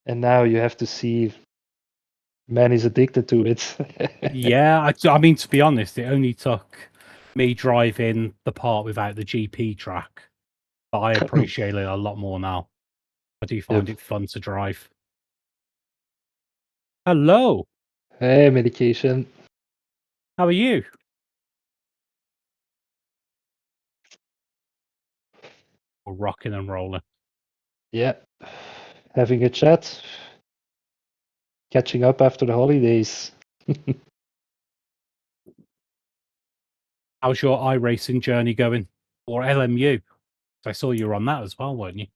And now you have to see man is addicted to it. Yeah, I mean, to be honest, it only took me driving the part without the GP track, but I appreciate it a lot more now. I do find it fun to drive. Hello. Hey, medication. How are you? We're rocking and rolling. Yeah, having a chat, catching up after the holidays. How's your iRacing journey going? Or LMU? I saw you were on that as well, weren't you?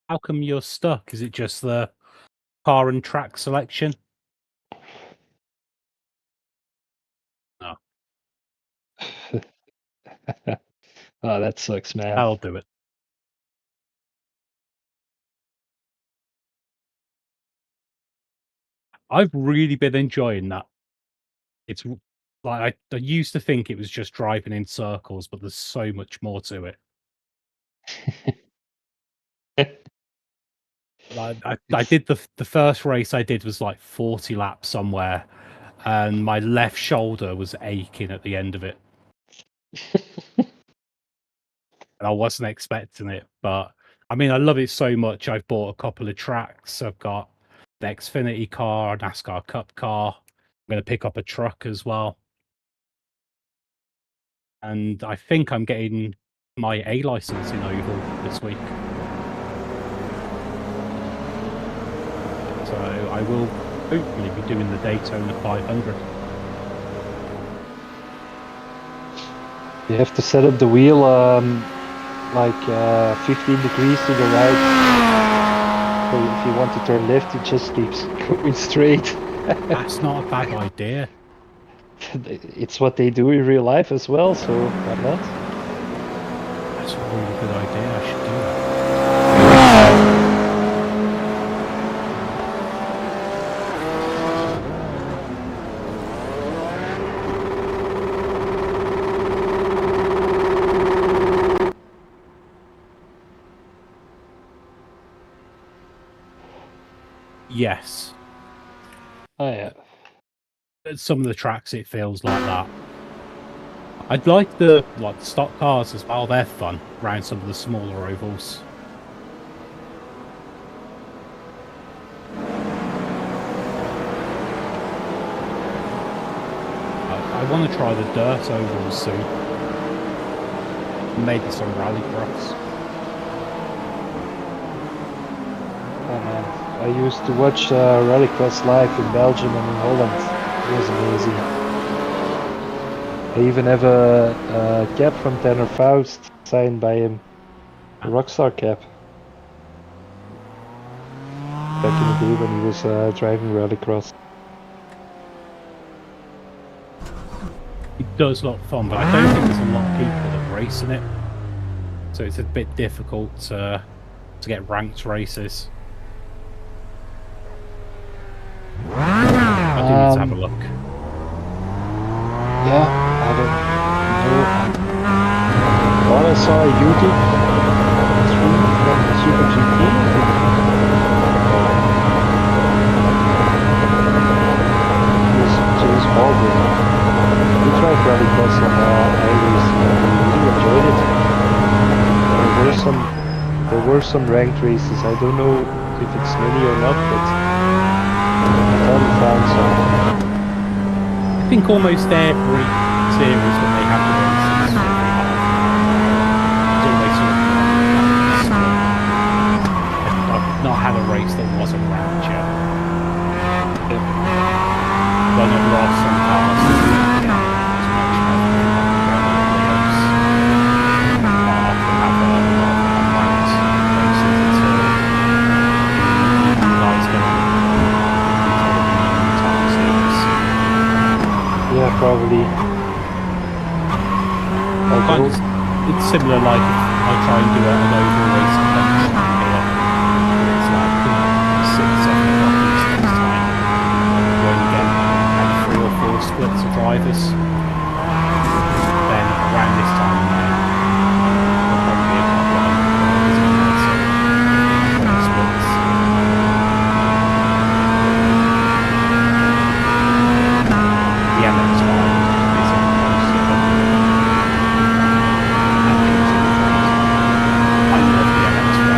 How come you're stuck? Is it just the car and track selection? No. Oh, that sucks, man. I'll do it. I've really been enjoying that. It's like I used to think it was just driving in circles, but there's so much more to it. Like I did the first race I did was like 40 laps somewhere, and my left shoulder was aching at the end of it. And I wasn't expecting it, but I mean, I love it so much. I've bought a couple of tracks. I've got the Xfinity car, a NASCAR Cup car. I'm going to pick up a truck as well. And I think I'm getting my A license in Oval this week. So I will hopefully be doing the Daytona 500. You have to set up the wheel like 15 degrees to the right. So if you want to turn left, it just keeps going straight. That's not a bad idea. It's what they do in real life as well, so why not? That's a really good idea. I should do that. Yes. Oh yeah. At some of the tracks it feels like that. I'd like the stock cars as well. They're fun around some of the smaller ovals. I want to try the dirt ovals soon. Maybe some rallycross. Oh man, I used to watch rallycross live in Belgium and in Holland. It was amazing. I even have a cap from Tanner Faust signed by him, a Rockstar cap. Back in the day when he was driving rallycross. It does look fun, but I don't think there's a lot of people that race in it. So it's a bit difficult to get ranked races. I do need to have a look. Yeah, I don't know. What I saw on YouTube stream from the Super GP. James Baldwin. He tried rallycross on iRace and he really enjoyed it. There were some ranked races. I don't know if it's many or not, but I thought he found some. I think almost every series when they have the races, it's always sort of I've not had a race that wasn't ranked yet. But there are some cars that don't get as much Yeah, probably. It's similar like if I try and do an oval race convention here. It's like splits of drivers. Then around this time in May, there'll probably be a couple of drivers in there, so four splits. The MX-5 is in most of them. I love the MX-5.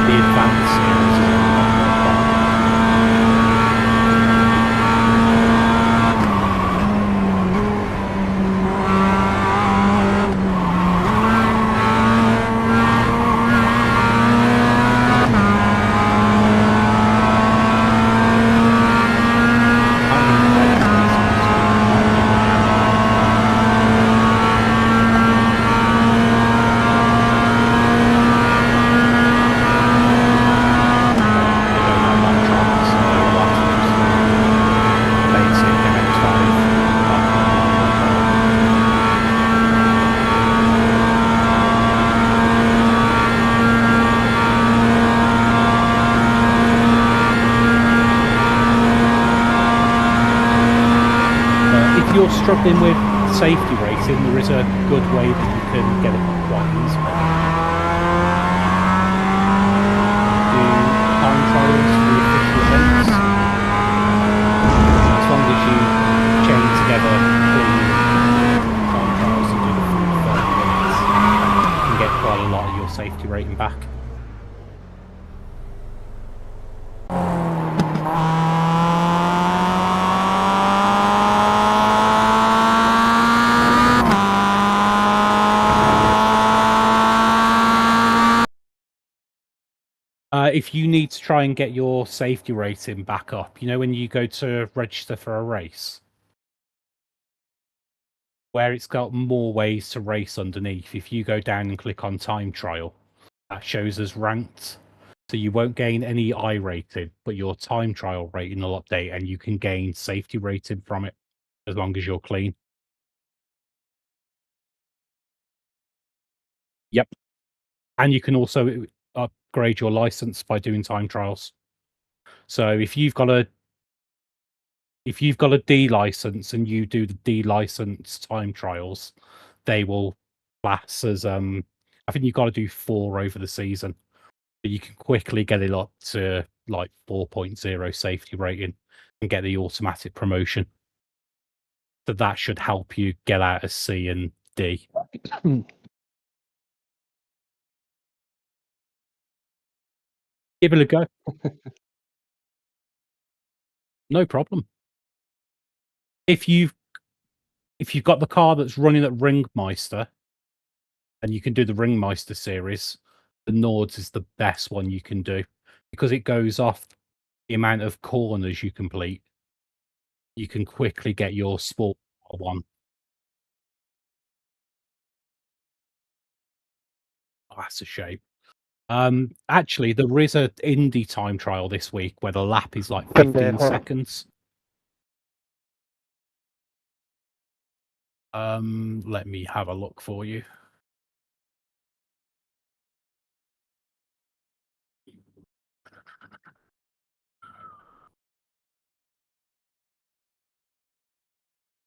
The Advanced series is a lot more fun. I can't remember where that racing this week. It might be Miami. They don't have that track, so we'll have to just basic MX-5 like normal car. If you're struggling with safety rating, there is a good way that you can get it quite easily. Do time trials for the official events. As long as you chain together clean time trials and do the full 30 minutes, you can get quite a lot of your safety rating back. If you need to try and get your safety rating back up, you know, when you go to register for a race, where it's got more ways to race underneath, if you go down and click on time trial, that shows as ranked. So you won't gain any I rating, but your time trial rating will update and you can gain safety rating from it as long as you're clean. Yep. And you can also upgrade your license by doing time trials. So if you've got a D license and you do the D license time trials, they will class as I think you've got to do 4 over the season. But you can quickly get it up to like 4.0 safety rating and get the automatic promotion. So that should help you get out of C and D. Give it a go. No problem. If you've got the car that's running at Ringmeister and you can do the Ringmeister series, the Nords is the best one you can do because it goes off the amount of corners you complete. You can quickly get your sport one. Oh, that's a shame. Actually, there is a Indy time trial this week where the lap is like 15 seconds. Let me have a look for you.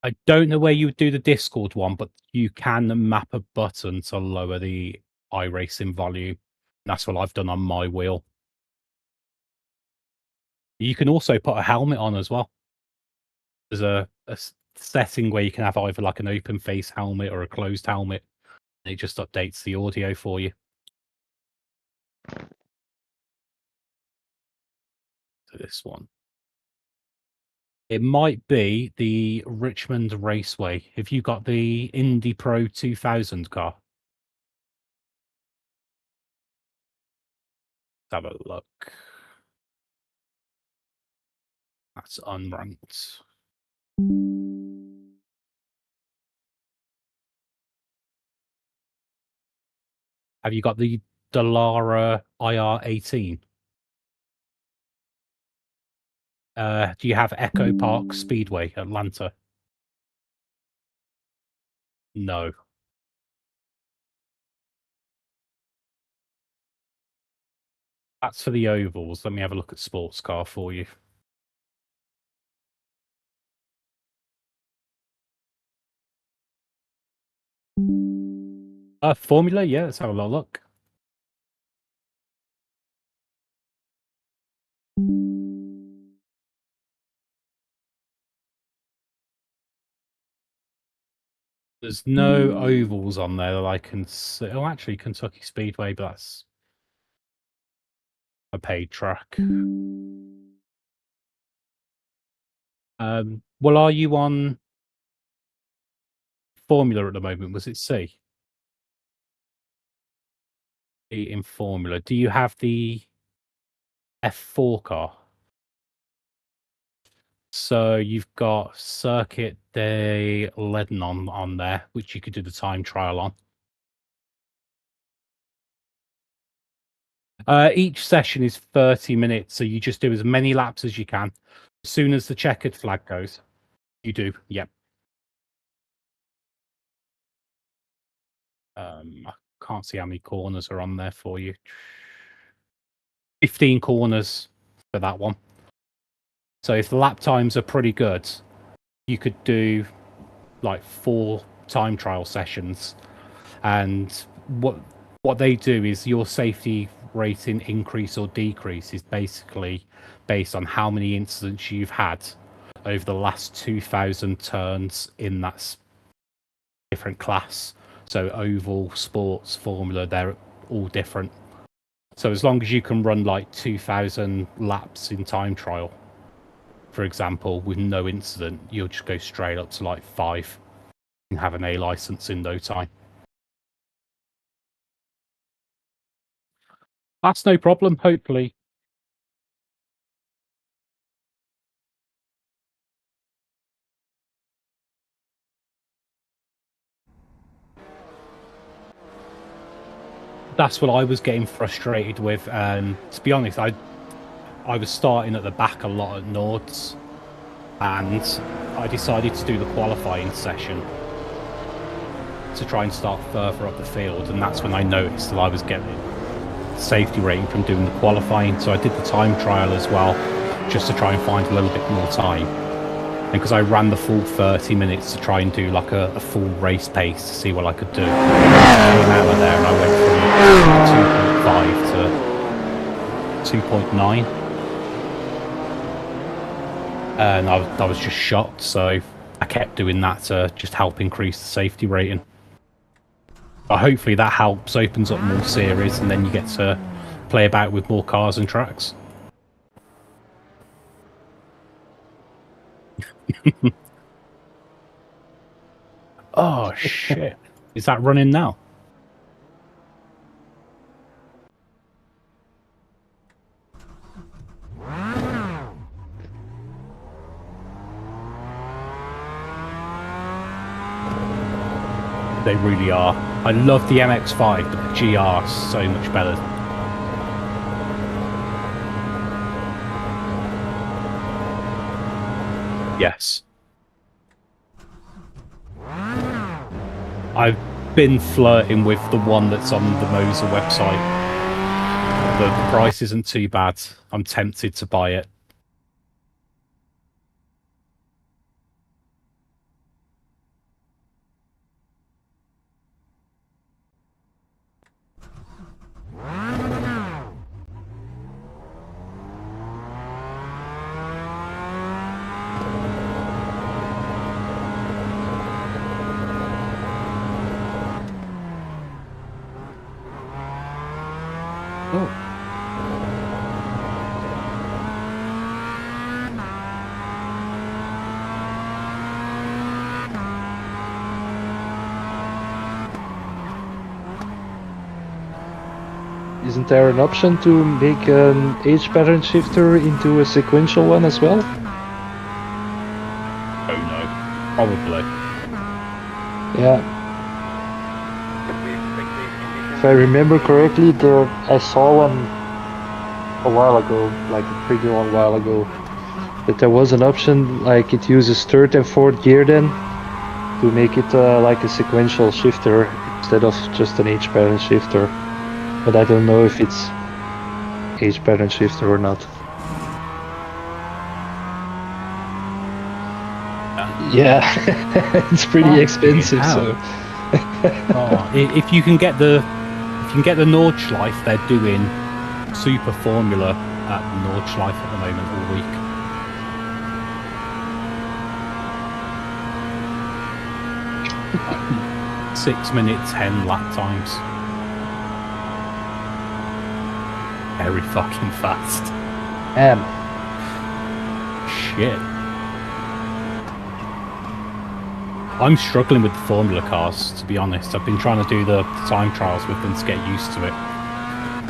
I don't know where you would do the Discord one, but you can map a button to lower the iRacing volume. That's what I've done on my wheel. You can also put a helmet on as well. There's a setting where you can have either like an open face helmet or a closed helmet. It just updates the audio for you. So this one. It might be the Richmond Raceway. If you got the Indy Pro 2000 car, let's have a look. That's unranked. Have you got the Dallara IR18? Do you have Echo Park Speedway, Atlanta? No. That's for the ovals. Let me have a look at sports car for you. Formula, yeah, let's have a little look. There's no ovals on there that I can see. Oh, actually, Kentucky Speedway, but that's a paid track. Well, are you on Formula at the moment? Was it C? In Formula. Do you have the F4 car? So you've got Circuit de Leiden on there, which you could do the time trial on. Each session is 30 minutes, so you just do as many laps as you can. As soon as the checkered flag goes, you do. Yep. I can't see how many corners are on there for you. 15 corners for that one. So if the lap times are pretty good, you could do like 4 time trial sessions. And what they do is your safety rating increase or decrease is basically based on how many incidents you've had over the last 2,000 turns in that different class. So oval, sports, formula, they're all different. So as long as you can run like 2,000 laps in time trial, for example, with no incident, you'll just go straight up to like 5 and have an A license in no time. That's no problem, hopefully. That's what I was getting frustrated with. To be honest, I was starting at the back a lot at Nords, and I decided to do the qualifying session to try and start further up the field, and that's when I noticed that I was getting safety rating from doing the qualifying. So I did the time trial as well, just to try and find a little bit more time. And because I ran the full 30 minutes to try and do like a full race pace to see what I could do, I came out of there and I went from 2.5 to 2.9. And I was just shocked, so I kept doing that to just help increase the safety rating. But hopefully that helps, opens up more series, and then you get to play about with more cars and tracks. Oh shit. Is that running now? They really are. I love the MX-5, but the GR is so much better. Yes. I've been flirting with the one that's on the Moser website. The price isn't too bad. I'm tempted to buy it. Oh. Isn't there an option to make an age pattern shifter into a sequential one as well? Oh no. Probably. Yeah. If I remember correctly, I saw one a while ago, like a pretty long while ago, that there was an option, like it uses third and fourth gear then, to make it like a sequential shifter instead of just an H pattern shifter. But I don't know if it's age pattern shifter or not. Yeah, it's pretty expensive. So if you can get the Nordschleife, they're doing super formula at Nordschleife at the moment all week. Like 6 minute 10 lap times. Very fucking fast. Shit. I'm struggling with the formula cars, to be honest. I've been trying to do the time trials with them to get used to it.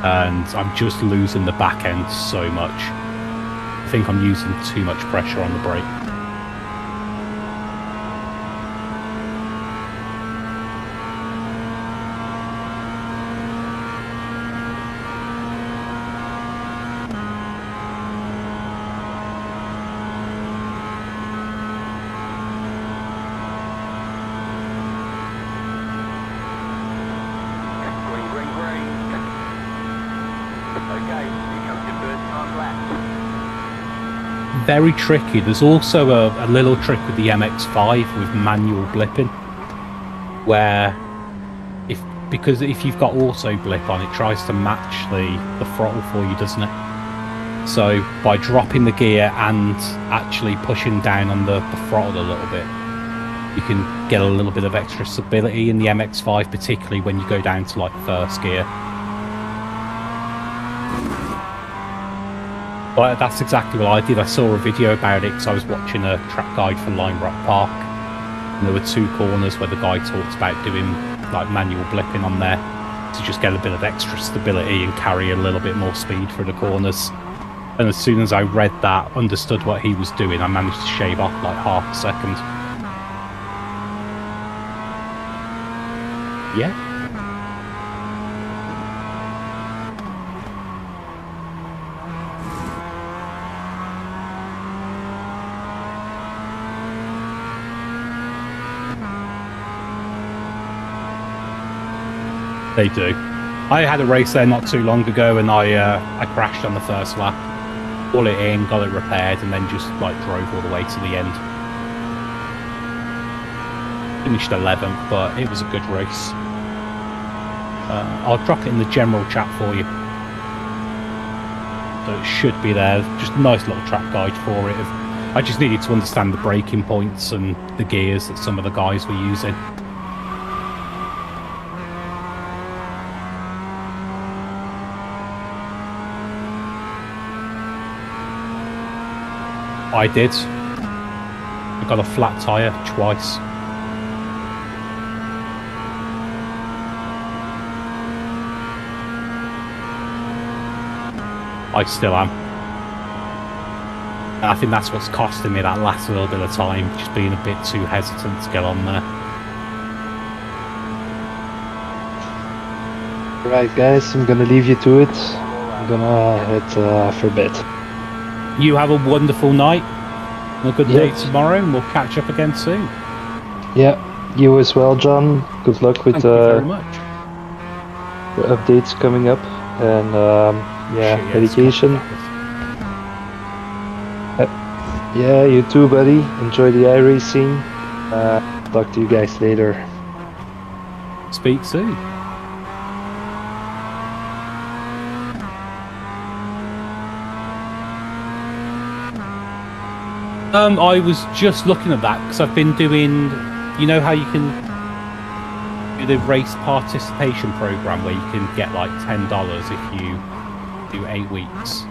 And I'm just losing the back end so much. I think I'm using too much pressure on the brake. Very tricky. There's also a little trick with the MX-5 with manual blipping, where because if you've got auto blip on, it tries to match the throttle for you, doesn't it? So by dropping the gear and actually pushing down on the throttle a little bit, you can get a little bit of extra stability in the MX-5, particularly when you go down to like first gear. But that's exactly what I did. I saw a video about it because I was watching a track guide for Lime Rock Park, and there were 2 corners where the guy talked about doing like manual blipping on there to just get a bit of extra stability and carry a little bit more speed through the corners. And as soon as I read that, understood what he was doing, I managed to shave off like half a second. Yeah. They do. I had a race there not too long ago, and I crashed on the first lap. All it in, got it repaired, and then just like drove all the way to the end. Finished 11th, but it was a good race. I'll drop it in the general chat for you. So it should be there. Just a nice little track guide for it. I just needed to understand the braking points and the gears that some of the guys were using. I did. I got a flat tyre twice. I still am. And I think that's what's costing me that last little bit of time, just being a bit too hesitant to get on there. Right, guys, I'm gonna leave you to it. I'm gonna head for bed. You have a wonderful night and a good day tomorrow, and we'll catch up again soon. Yeah, you as well, John. Good luck with Thank you very much. the updates coming up, and yeah, dedication. Yeah, you too, buddy. Enjoy the iRacing. Talk to you guys later. Speak soon. I was just looking at that because I've been doing, you know how you can do the race participation program where you can get like $10 if you do 8 weeks.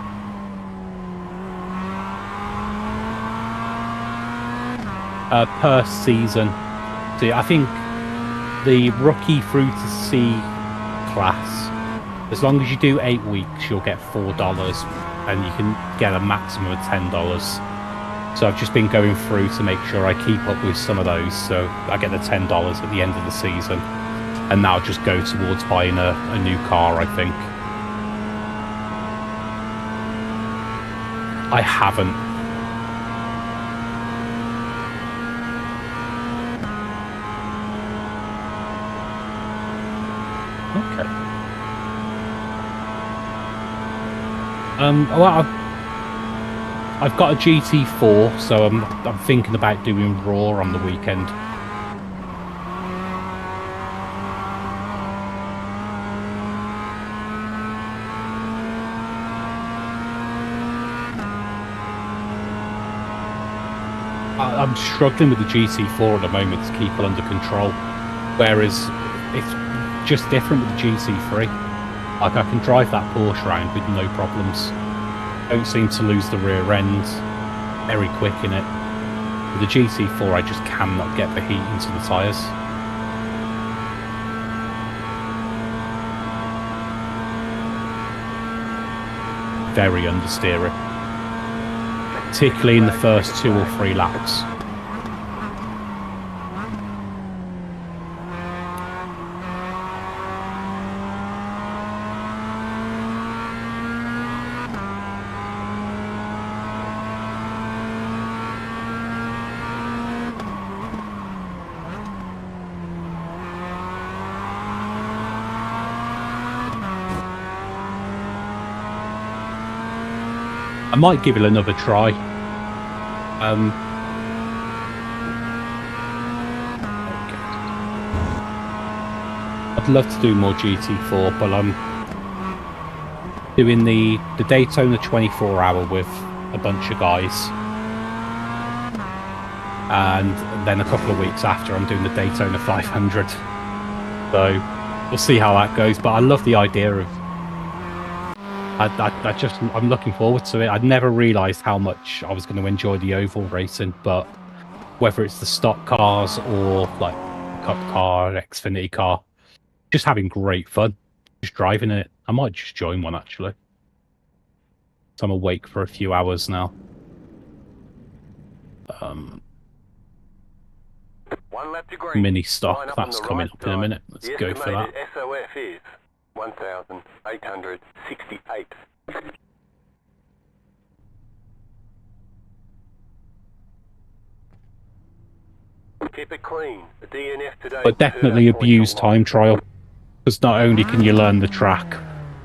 Per season. So I think the rookie through to C class, as long as you do 8 weeks, you'll get $4 and you can get a maximum of $10. So I've just been going through to make sure I keep up with some of those, so I get the $10 at the end of the season, and that'll just go towards buying a new car, I think. I haven't. Okay. Well, I've got a GT4, so I'm thinking about doing Raw on the weekend. I'm struggling with the GT4 at the moment to keep it under control, whereas it's just different with the GT3. Like, I can drive that Porsche around with no problems. Don't seem to lose the rear end very quick in it. With the GT4, I just cannot get the heat into the tyres. Very understeering, particularly in the first 2 or 3 laps. I might give it another try. I'd love to do more GT4, but I'm doing the Daytona 24-hour with a bunch of guys. And then a couple of weeks after, I'm doing the Daytona 500. So we'll see how that goes. But I love the idea of... I'm looking forward to it. I'd never realised how much I was going to enjoy the oval racing, but whether it's the stock cars or like Cup car, Xfinity car, just having great fun, just driving it. I might just join one actually. So I'm awake for a few hours now. 1 lap to green. Mini stock, that's coming up in a minute. Let's go for that. SOF is 1,868. Keep it clean. The DNF today. But definitely abuse time trial, because not only can you learn the track,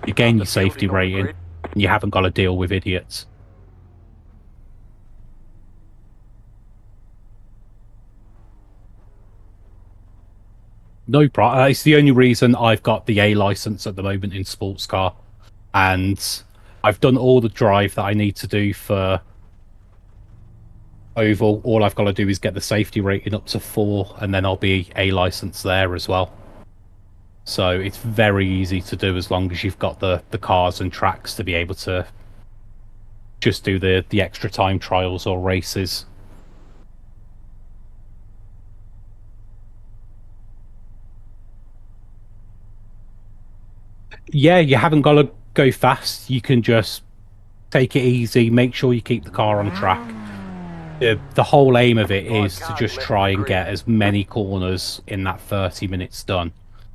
you gain your safety rating, and you haven't got to deal with idiots. No problem. It's the only reason I've got the A license at the moment in sports car, and I've done all the drive that I need to do for oval. All I've got to do is get the safety rating up to 4, and then I'll be A license there as well. So it's very easy to do as long as you've got the cars and tracks to be able to just do the extra time trials or races. Yeah, you haven't got to go fast. You can just take it easy, make sure you keep the car on track. The whole aim of it is to just try and get as many corners in that 30 minutes done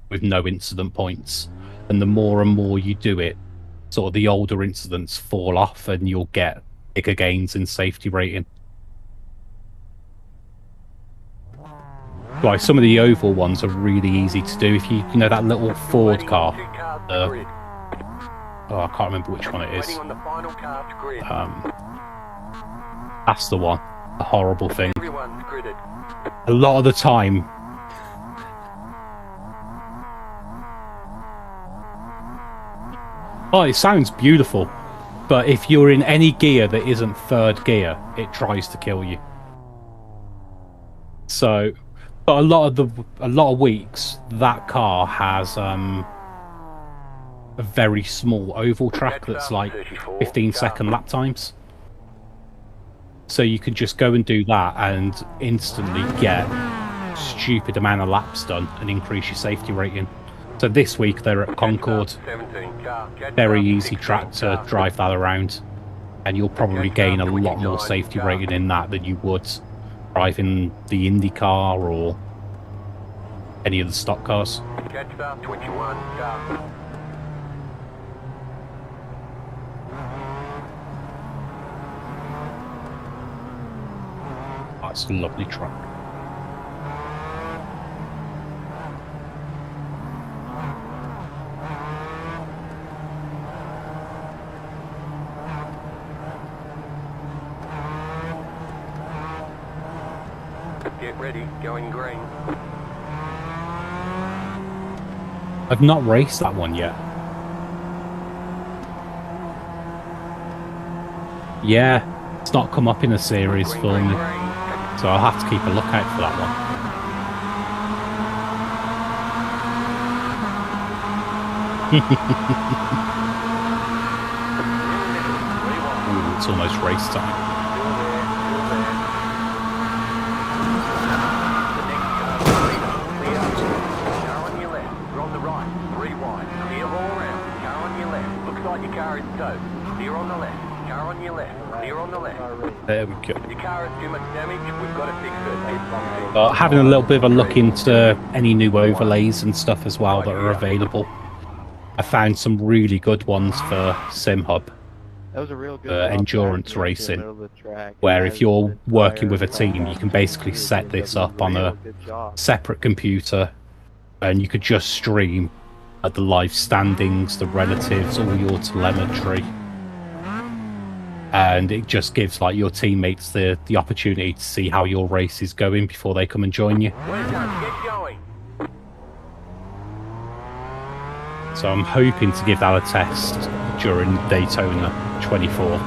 with no incident points. And the more and more you do it, sort of the older incidents fall off and you'll get bigger gains in safety rating. Like some of the oval ones are really easy to do. If you know that little Ford car, oh, I can't remember which one it is. That's the one. The horrible thing. A lot of the time, oh, it sounds beautiful, but if you're in any gear that isn't third gear, it tries to kill you. So, but a lot of weeks, that car has a very small oval track that's like 15-second lap times. So you can just go and do that and instantly get a stupid amount of laps done and increase your safety rating. So this week they're at Concord. Very easy track to drive that around, and you'll probably gain a lot more safety rating in that than you would driving the Indy car or any of the stock cars. That's a lovely track. Get ready, going green. I've not raced that one yet. Yeah, it's not come up in a series Green, for green, me, green. so I'll have to keep a lookout for that one. Ooh, it's almost race time. Clear on the left. Car on your left. Clear on the left. There we go. If your car has too much damage, we've got to fix it. Having a little bit of a look into any new overlays and stuff as well that are available. I found some really good ones for SimHub. That was a real good Endurance racing, where if you're working with a team, you can basically set this up on a separate computer and you could just stream at the live standings, the relatives, all your telemetry, and it just gives like your teammates the opportunity to see how your race is going before they come and join you. Well done, get going. So I'm hoping to give that a test during Daytona 24.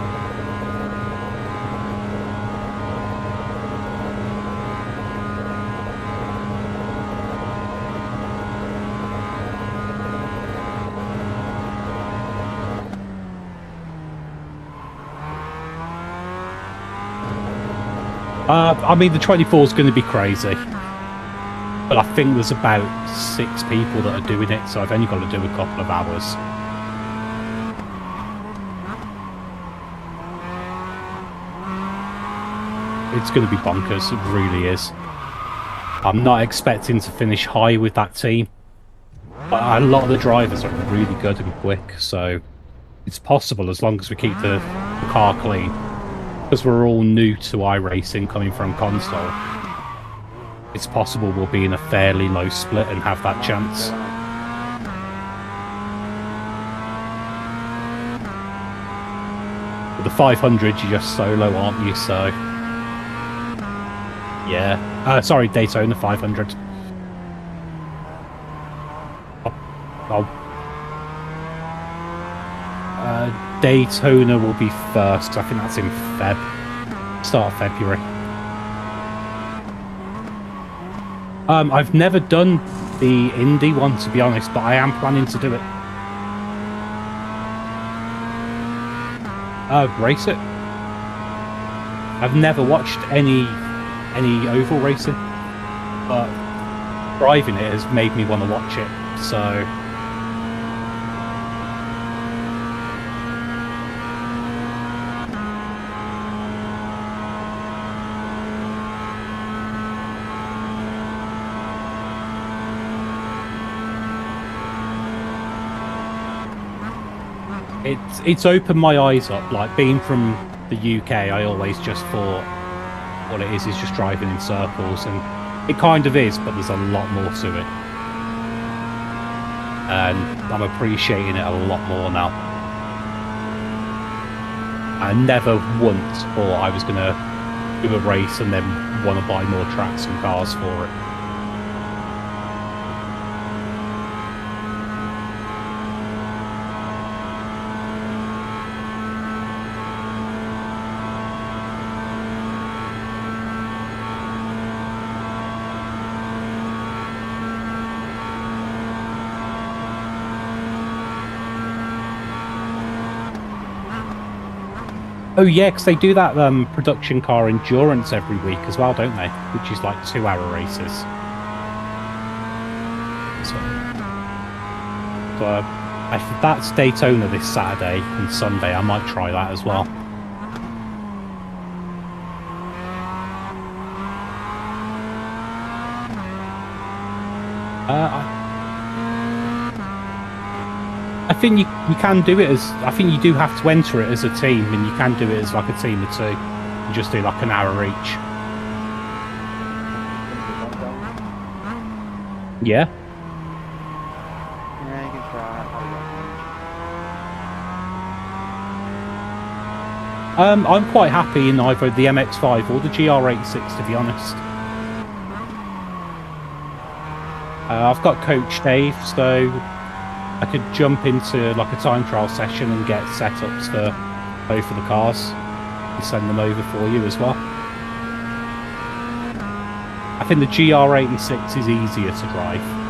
I mean, the 24 is going to be crazy, but I think there's about 6 people that are doing it, so I've only got to do a couple of hours. It's going to be bonkers, it really is. I'm not expecting to finish high with that team, but a lot of the drivers are really good and quick, so it's possible as long as we keep the car clean. Because we're all new to iRacing coming from console, it's possible we'll be in a fairly low split and have that chance. With the 500, you're just solo, aren't you? So, yeah. Sorry, Daytona 500. Daytona will be first. I think that's in start of February. I've never done the Indy one, to be honest, but I am planning to do it. Race it. I've never watched any oval racing, but driving it has made me want to watch it. So. It's opened my eyes up. Like, being from the UK, I always just thought what it is just driving in circles, and it kind of is, but there's a lot more to it. And I'm appreciating it a lot more now. I never once thought I was going to do a race and then want to buy more tracks and cars for it. Oh yeah, because they do that production car endurance every week as well, don't they? Which is like 2-hour races. So if that's Daytona this Saturday and Sunday, I might try that as well. I think you can do it as... I think you do have to enter it as a team, and you can do it as like a team of 2. You just do like an hour each. Yeah? Yeah, you can try. I'm quite happy in either the MX-5 or the GR86, to be honest. I've got Coach Dave, so I could jump into like a time trial session and get setups for both of the cars and send them over for you as well. I think the GR86 is easier to drive.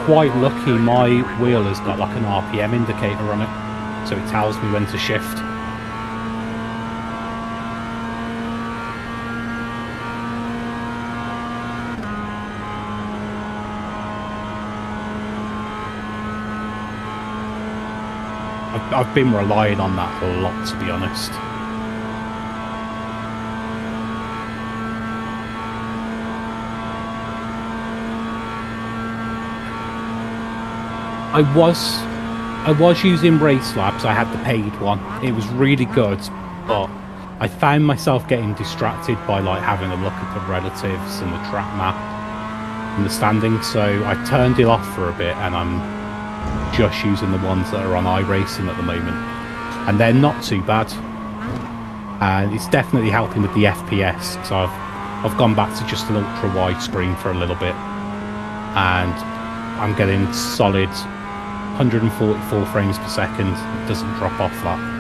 Quite lucky my wheel has got like an RPM indicator on it, so it tells me when to shift. I've been relying on that a lot, to be honest. I was using Race Labs. I had the paid one. It was really good, but I found myself getting distracted by like having a look at the relatives and the track map and the standings. So I turned it off for a bit, and I'm just using the ones that are on iRacing at the moment, and they're not too bad. And it's definitely helping with the FPS. So I've gone back to just an ultra wide screen for a little bit, and I'm getting solid 144 frames per second. It doesn't drop off that.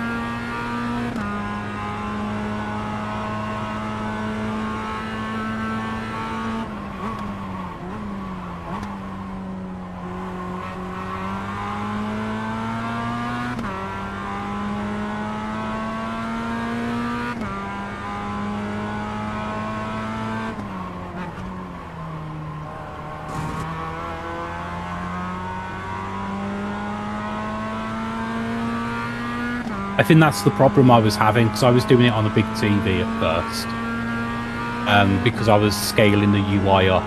I think that's the problem I was having, because I was doing it on a big TV at first. Because I was scaling the UI up,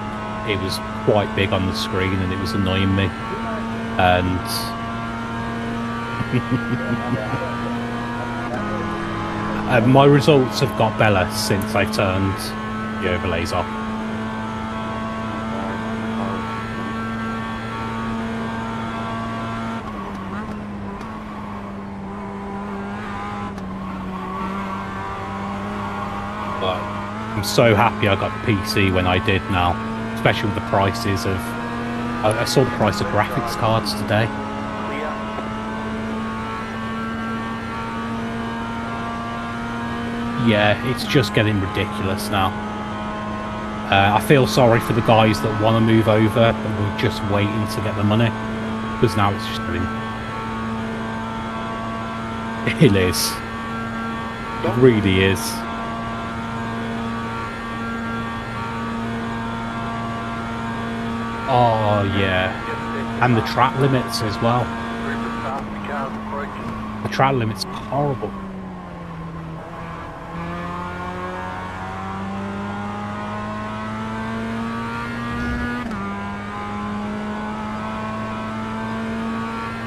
it was quite big on the screen and it was annoying me. And my results have got better since I turned the overlays off. I'm so happy I got the PC when I did now, especially with the prices of... I saw the price of graphics cards today. Yeah, it's just getting ridiculous now. I feel sorry for the guys that want to move over, but we're just waiting to get the money, because now it's just getting... It is. It really is. Oh yeah, and the track limits as well. The track limits are horrible.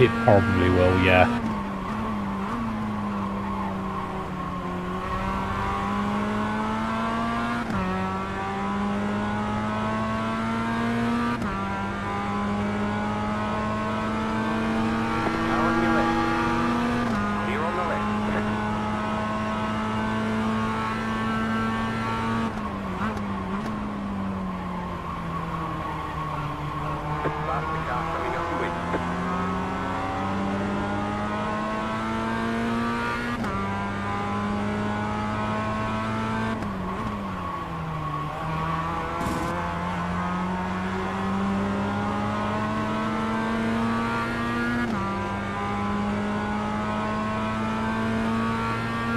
It probably will, yeah.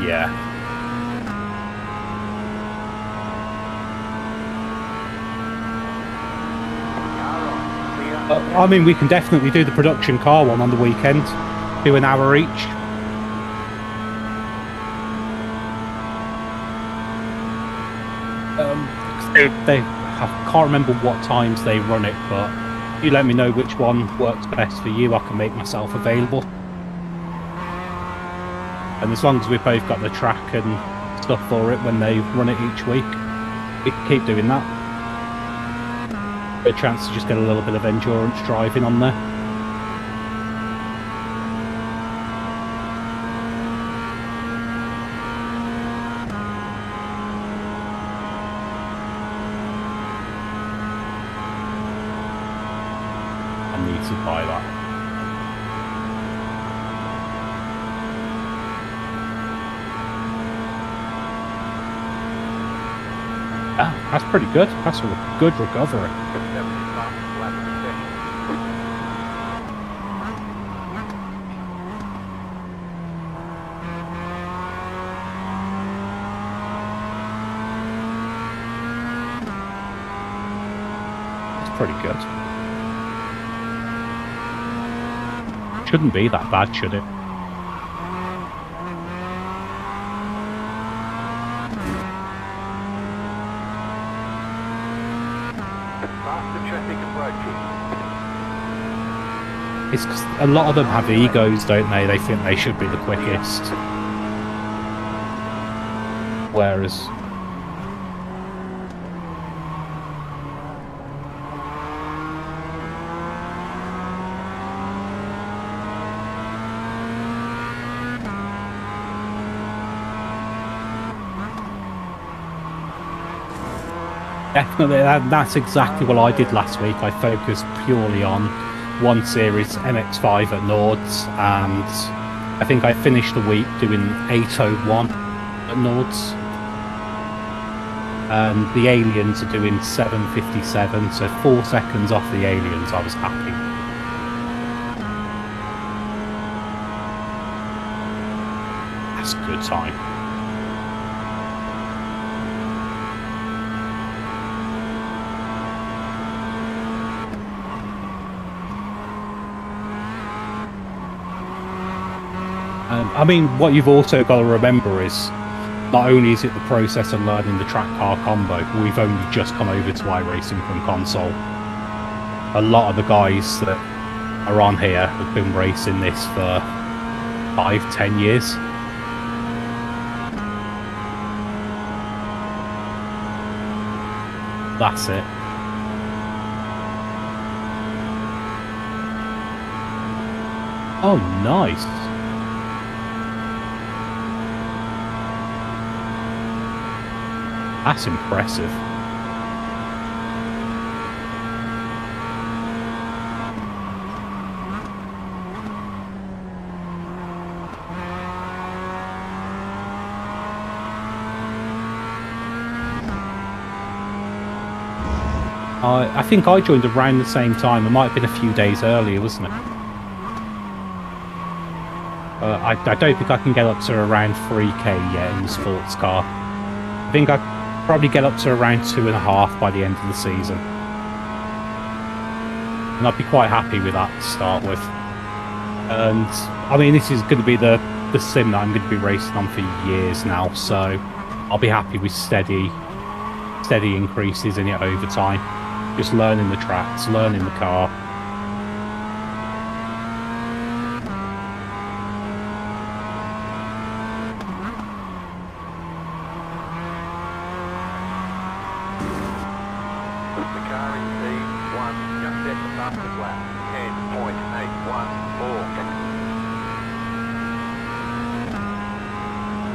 Yeah. I mean, we can definitely do the production car one on the weekend. Do an hour each. I can't remember what times they run it, but You let me know which one works best for you, I can make myself available. And as long as we've both got the track and stuff for it when they run it each week, we can keep doing that. A chance to just get a little bit of endurance driving on there. I need to buy that. Ah, that's pretty good. That's a good recovery. That's pretty good. Shouldn't be that bad, should it? It's 'cause a lot of them have egos, don't they? They think they should be the quickest. Whereas... Definitely, that's exactly what I did last week. I focused purely on 1 Series MX-5 at Nords, and I think I finished the week doing 801 at Nords. And the aliens are doing 757, so 4 seconds off the aliens. I was happy. That's a good time. I mean, what you've also got to remember is, not only is it the process of learning the track car combo, we've only just come over to iRacing from console. A lot of the guys that are on here have been racing this for 5-10 years. That's it. Oh, nice. That's impressive. I think I joined around the same time. It might have been a few days earlier, wasn't it? I don't think I can get up to around 3k yet in the sports car. I think I probably get up to around 2.5 by the end of the season. And I'd be quite happy with that to start with. And I mean, this is going to be the sim that I'm going to be racing on for years now, so I'll be happy with steady increases in it over time. Just learning the tracks, learning the car.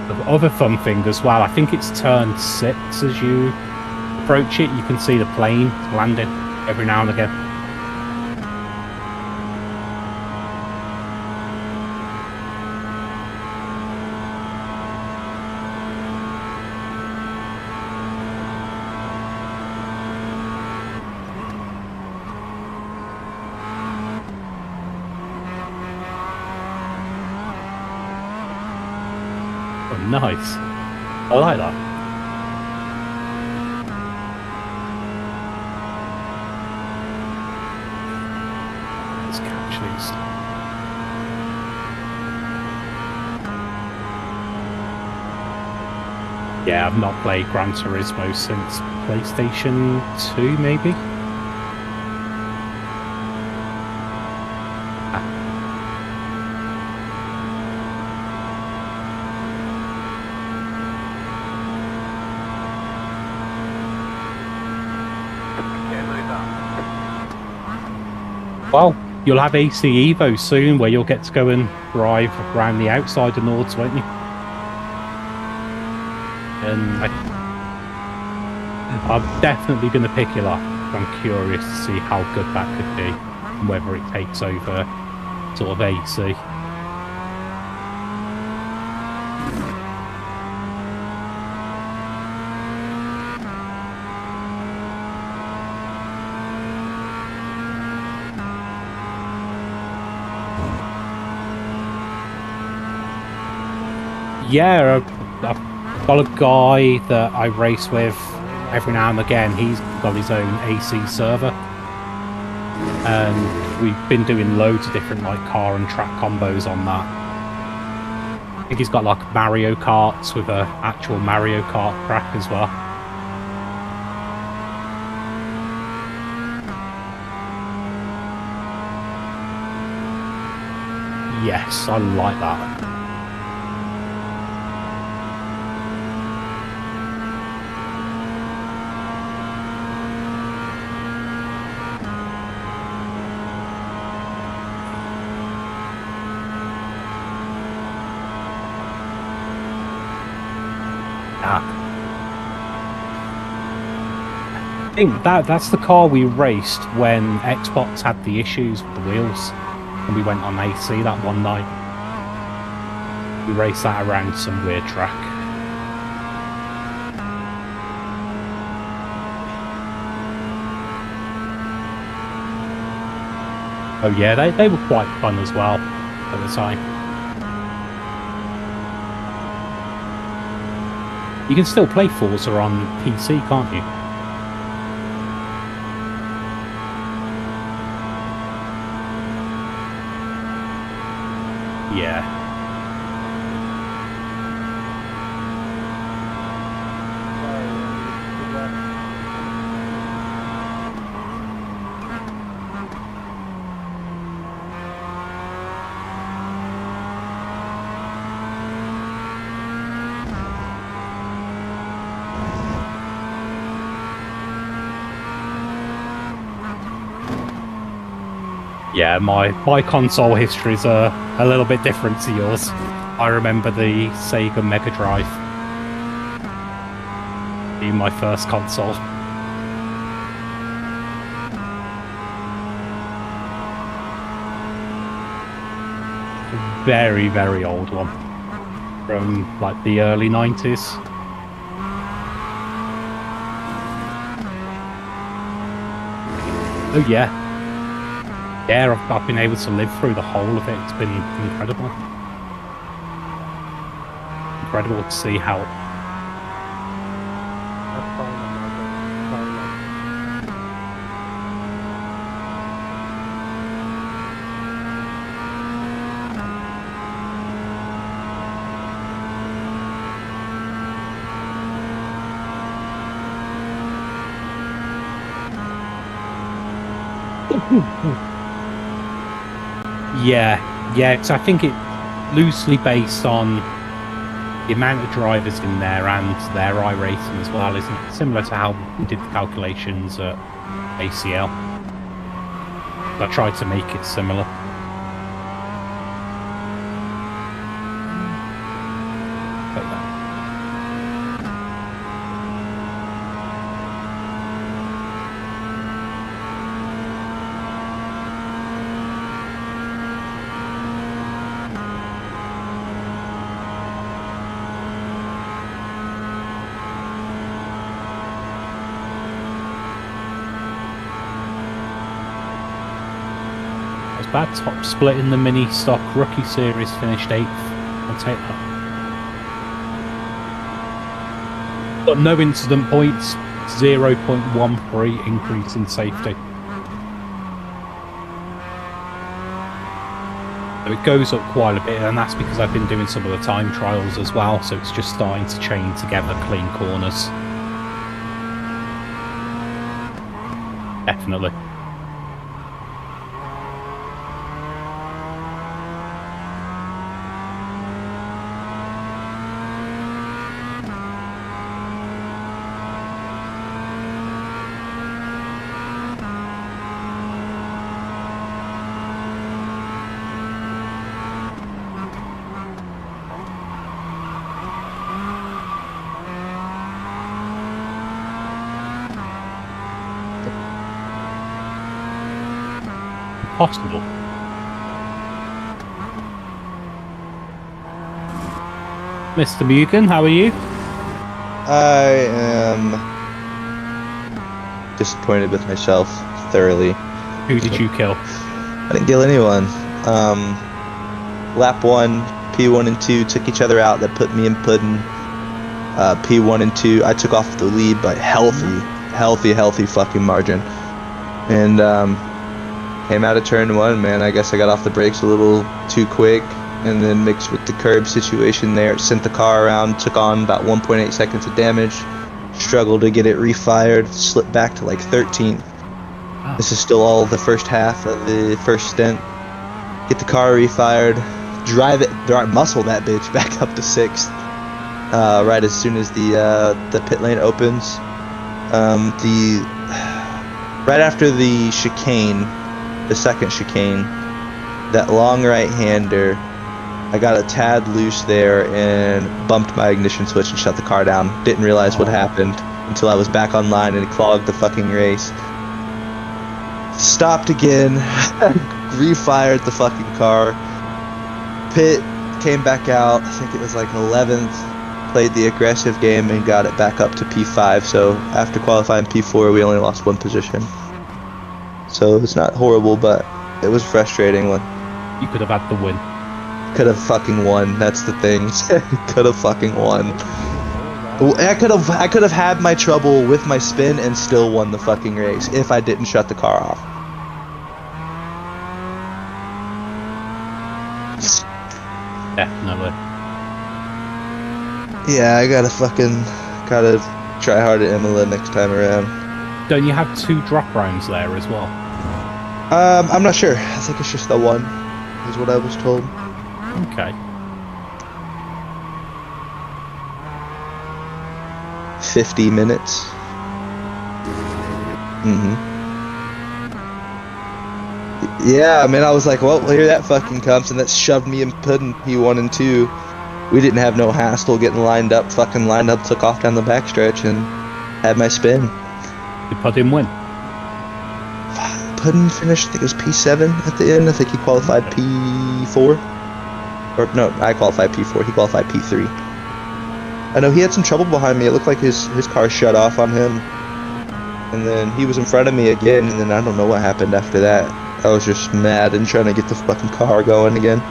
The other fun thing as well, I think it's turn 6 as you approach it, you can see the plane landing every now and again. Oh, nice. I like that. Let's catch these. Yeah, I've not played Gran Turismo since PlayStation 2, maybe? Well, you'll have AC Evo soon where you'll get to go and drive around the outside of Nords, won't you? And I'm definitely going to pick it up. I'm curious to see how good that could be and whether it takes over sort of AC. Yeah, I've got a guy that I race with every now and again. He's got his own AC server. And we've been doing loads of different like car and track combos on that. I think he's got like Mario Karts with a actual Mario Kart track as well. Yes, I like that. I think that's the car we raced when Xbox had the issues with the wheels and we went on AC that one night. We raced that around some weird track. Oh yeah, they were quite fun as well at the time. You can still play Forza on PC, can't you? Yeah. Yeah, my console history is a little bit different to yours. I remember the Sega Mega Drive being my first console. A very, very old one from like the early 90s. Oh yeah. Yeah, I've been able to live through the whole of it. It's been incredible. Incredible to see how... Yeah, so I think it loosely based on the amount of drivers in there and their iRacing as well, isn't it? Similar to how we did the calculations at ACL. I tried to make it similar. Bad top split in the mini stock rookie series, finished 8th. I'll take that. Got no incident points, 0.13 increase in safety. So it goes up quite a bit, and that's because I've been doing some of the time trials as well, so it's just starting to chain together clean corners. Definitely. possible. Mr. Mugen, how are you? I am disappointed with myself thoroughly. Who did you kill? I didn't kill anyone. Lap 1, P1 and 2 took each other out. That put me in pudding. P1 and 2, I took off the lead by healthy fucking margin. And came out of turn 1, man. I guess I got off the brakes a little too quick. And then mixed with the curb situation there, it sent the car around, took on about 1.8 seconds of damage. Struggled to get it refired, slipped back to like 13th. Oh. This is still all the first half of the first stint. Get the car refired, muscle that bitch back up to 6th. Right as soon as the pit lane opens. Right after the chicane, the second chicane, that long right-hander, I got a tad loose there and bumped my ignition switch and shut the car down. Didn't realize what happened until I was back online and it clogged the fucking race. Stopped again, refired the fucking car. Pit, came back out, I think it was like 11th. Played the aggressive game and got it back up to P5. So after qualifying P4, we only lost 1 position. So it's not horrible, but it was frustrating when You could have had the win. could have fucking won. That's the thing. Could have fucking won. I could have had my trouble with my spin and still won the fucking race if I didn't shut the car off. Definitely. Yeah, I gotta try hard at Imola next time around. Don't you have 2 drop rounds there as well? I'm not sure. I think it's just the one, is what I was told. Okay. 50 minutes. Yeah, I mean, I was like, well, here that fucking comes, and that shoved me in pudding P1 and 2. We didn't have no hassle getting lined up, took off down the backstretch, and had my spin. Did Puddin win? Puddin finished, I think it was P7 at the end. I think he qualified P4. Or, no, I qualified P4. He qualified P3. I know he had some trouble behind me. It looked like his car shut off on him. And then he was in front of me again, and then I don't know what happened after that. I was just mad and trying to get the fucking car going again.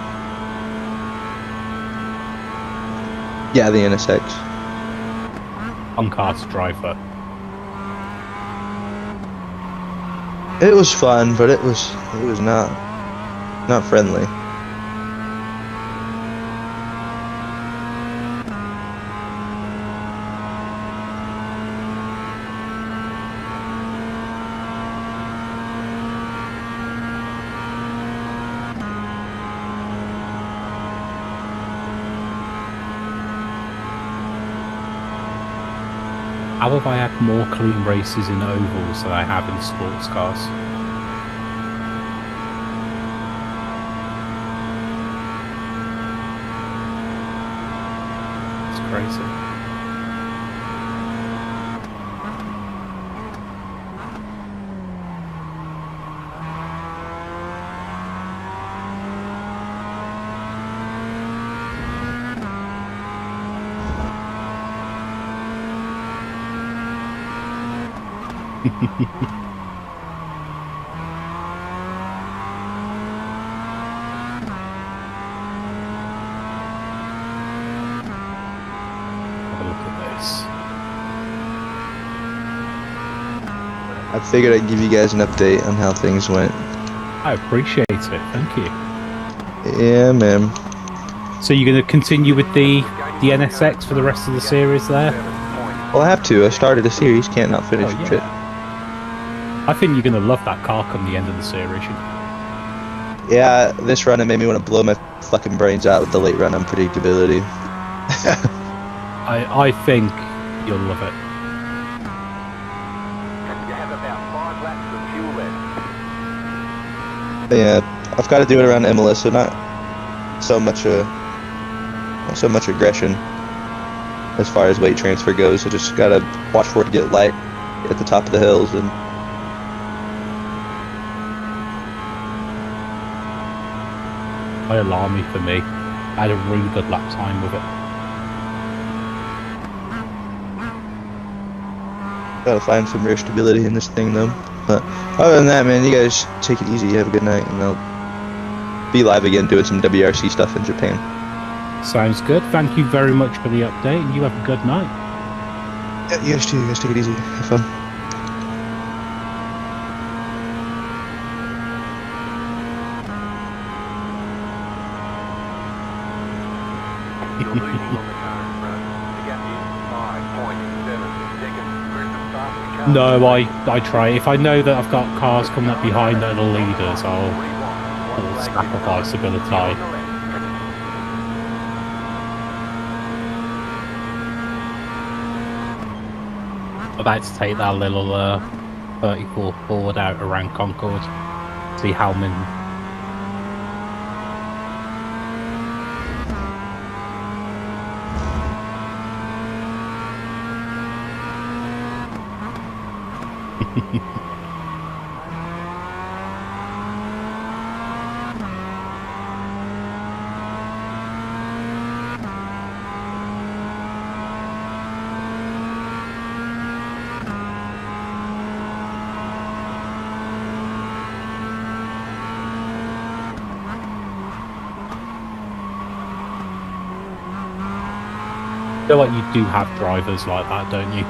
Yeah, the NSX. On car to drive though. It was fun, but it was not friendly. How have I had more clean races in ovals than I have in sports cars? It's crazy. Have a look at this. I figured I'd give you guys an update on how things went. I appreciate it, thank you. Yeah, man. So you're going to continue with the NSX for the rest of the series there? Well, I have to. I started a series, can't not finish Oh, it. yeah. I think you're going to love that car come the end of the series. Yeah, this run it made me want to blow my fucking brains out with the late run unpredictability. I think you'll love it. You have about 5 laps of fuel left. Yeah, I've got to do it around Imola, so not so much aggression as far as weight transfer goes. I just gotta watch for it to get light at the top of the hills and alarmy for me. I had a really good lap time with it. Gotta find some rear stability in this thing, though. But other than that, man, you guys take it easy. Have a good night, and I'll be live again doing some WRC stuff in Japan. Sounds good. Thank you very much for the update, and you have a good night. Yeah, you guys too. You guys take it easy. Have fun. You're leading on the current front. The gap is 5.7 seconds. Where's the fastest car? No, I try. If I know that I've got cars coming up behind that are the leaders, I'll sacrifice a bit of time. About to take that little 34 forward out around Concord. See how many. I feel like you do have drivers like that, don't you?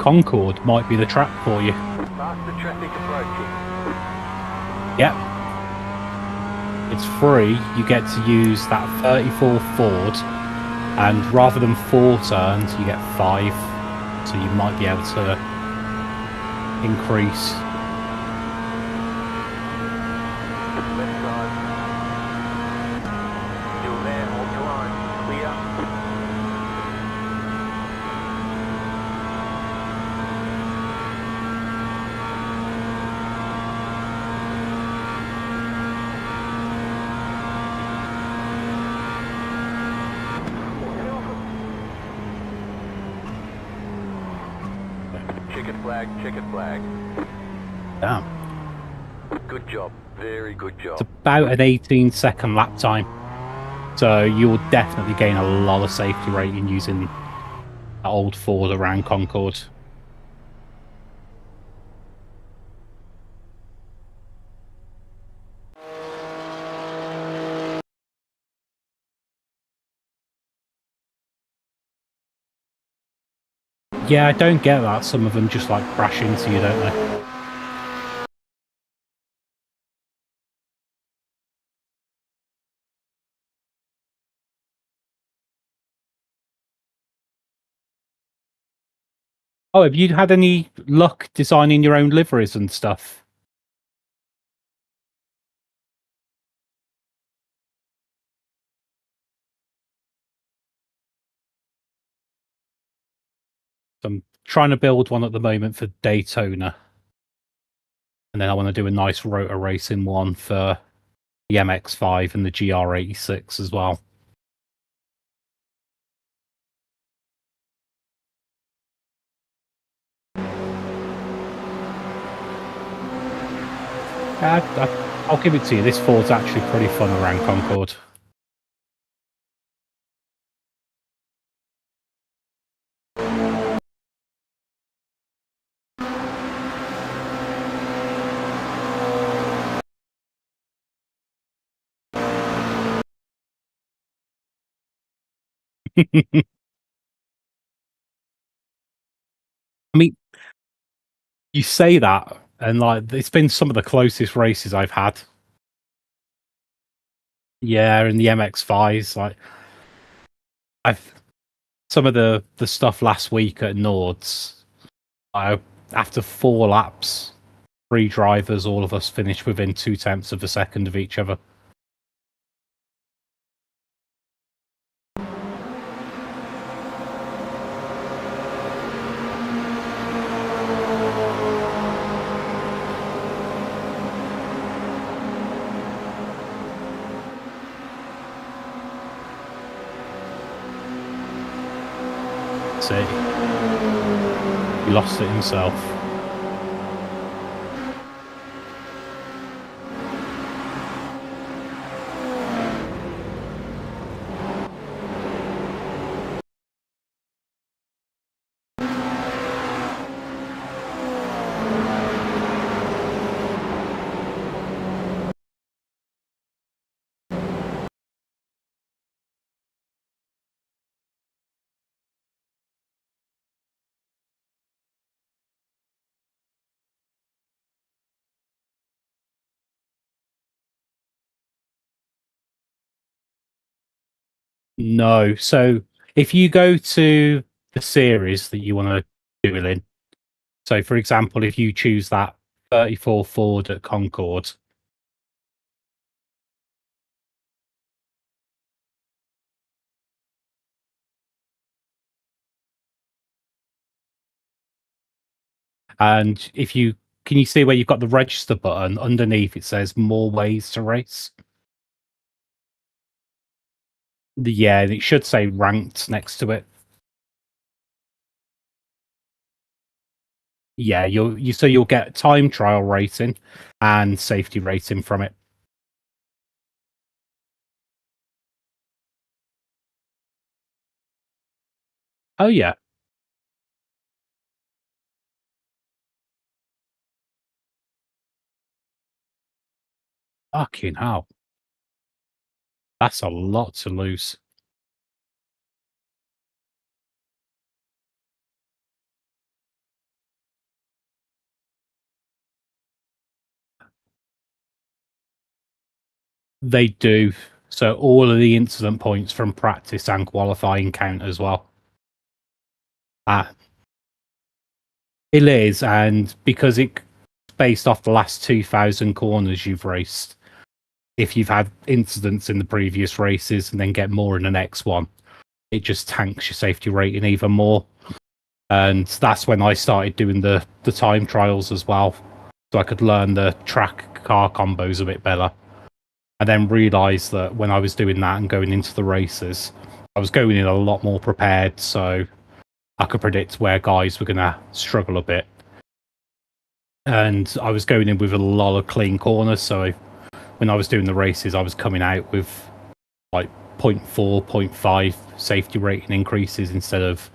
Concord might be the track for you. Faster traffic approaching. Yep. It's free. You get to use that 34 Ford, and rather than 4 turns, you get 5. So you might be able to increase. Left side. Still there, hold your line. Clear. Checkered flag, checkered flag. Damn. Good job. Very good job. It's about an 18-second lap time. So you'll definitely gain a lot of safety rating using that old Ford around Concord. Yeah, I don't get that. Some of them just like crash into you, don't they? Oh, have you had any luck designing your own liveries and stuff? I'm trying to build one at the moment for Daytona. And then I want to do a nice rotor racing one for the MX-5 and the GR86 as well. I'll give it to you. This Ford's actually pretty fun around Concord. I mean, you say that, and like it's been some of the closest races I've had. Yeah, and the MX-5s, like I've some of the stuff last week at Nords. After 4 laps, 3 drivers, all of us finished within 0.2 of a second of each other. See, he lost it himself. No, so if you go to the series that you want to do it in, so for example, if you choose that 34 Ford at Concord, and if you can you see where you've got the register button underneath, it says more ways to race. Yeah, it should say ranked next to it. Yeah, you'll get time trial rating and safety rating from it. Oh yeah. Fucking hell. That's a lot to lose. They do. So all of the incident points from practice and qualifying count as well. It is, and because it's based off the last 2,000 corners you've raced, if you've had incidents in the previous races and then get more in the next one, it just tanks your safety rating even more. And that's when I started doing the time trials as well, so I could learn the track car combos a bit better. I then realised that when I was doing that and going into the races, I was going in a lot more prepared, so I could predict where guys were going to struggle a bit. And I was going in with a lot of clean corners, so when I was doing the races, I was coming out with like 0.4, 0.5 safety rating increases instead of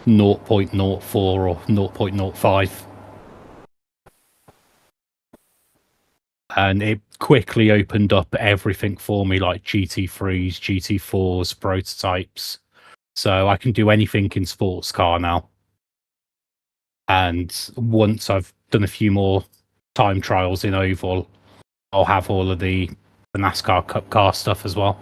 0.04 or 0.05. And it quickly opened up everything for me, like GT3s, GT4s, prototypes. So I can do anything in sports car now. And once I've done a few more time trials in oval, I'll have all of the NASCAR Cup car stuff as well.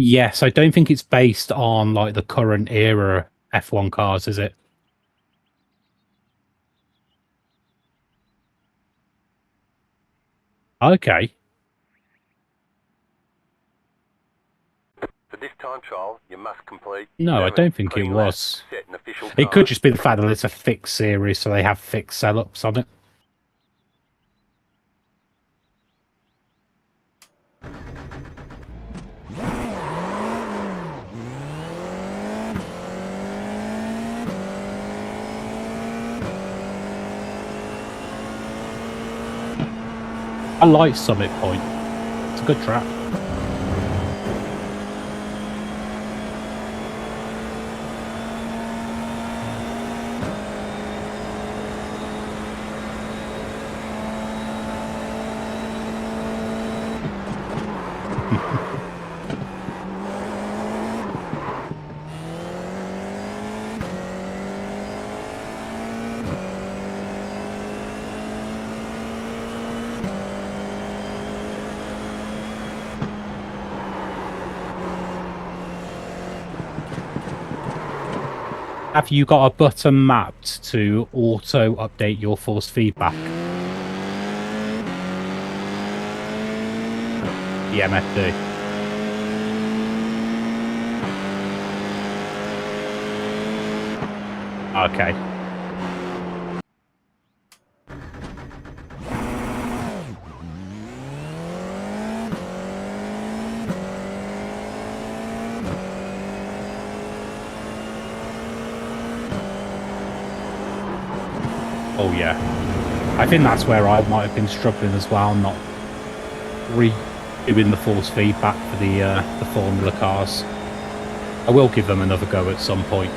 Yes, I don't think it's based on like the current era F1 cars, is it? Okay. For this time trial, you must complete No, I 7 don't think it clean was. laps, set an official It could time. just be the fact that it's a fixed series, so they have fixed setups on it. I like Summit Point. It's a good track. Have you got a button mapped to auto update your force feedback? The MFD. Okay. Oh yeah. I think that's where I might have been struggling as well, not redoing the force feedback for the Formula cars. I will give them another go at some point.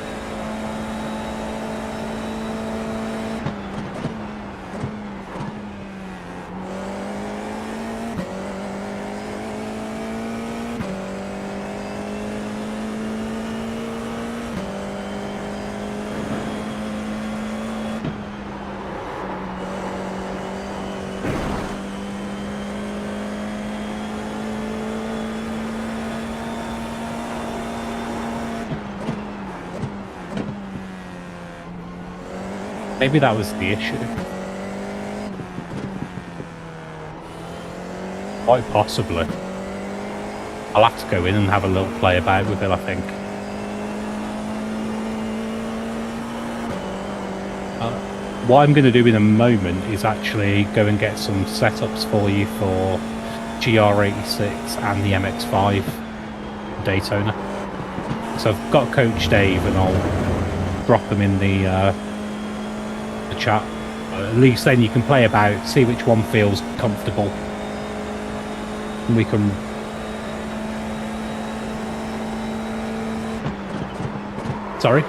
Maybe that was the issue. Quite possibly. I'll have to go in and have a little play about with it, I think. What I'm going to do in a moment is actually go and get some setups for you for GR86 and the MX-5 Daytona. So I've got Coach Dave and I'll drop them in the chat. At least then you can play about, see which one feels comfortable. And we can... Sorry?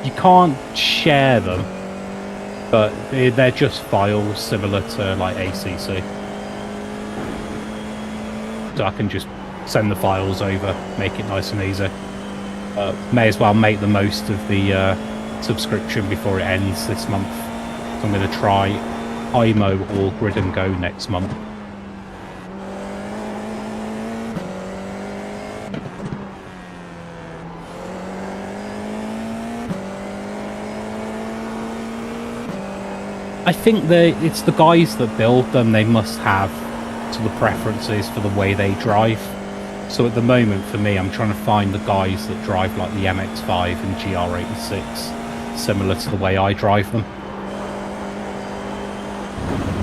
You can't share them, but they're just files similar to like ACC. So I can just send the files over, make it nice and easy. May as well make the most of the subscription before it ends this month. So I'm going to try IMO or Grid and Go next month. I think it's the guys that build them, they must have sort of preferences for the way they drive. So at the moment, for me, I'm trying to find the guys that drive like the MX-5 and GR86, similar to the way I drive them.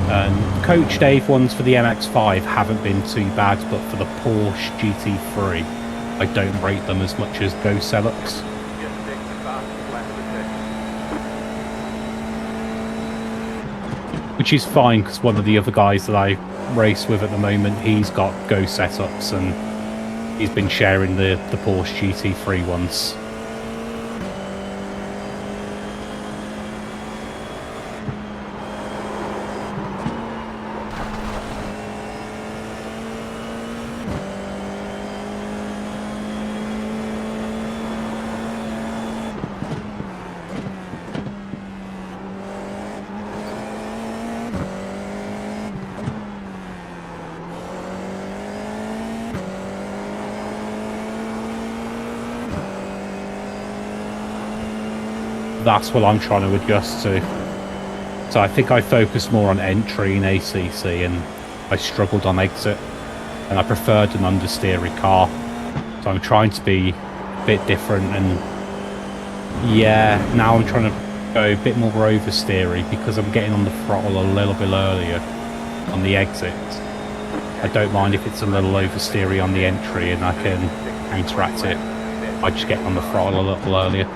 And Coach Dave ones for the MX-5 haven't been too bad, but for the Porsche GT3, I don't rate them as much as Go Selux. Just take the fastest lap of the session. Which is fine, because one of the other guys that I race with at the moment, he's got Go setups and he's been sharing the Porsche GT3 ones. That's what I'm trying to adjust to. So I think I focused more on entry in ACC and I struggled on exit, and I preferred an understeery car. So I'm trying to be a bit different, and yeah, now I'm trying to go a bit more oversteery because I'm getting on the throttle a little bit earlier on the exit. I don't mind if it's a little oversteery on the entry and I can counteract it by just getting on the throttle a little earlier.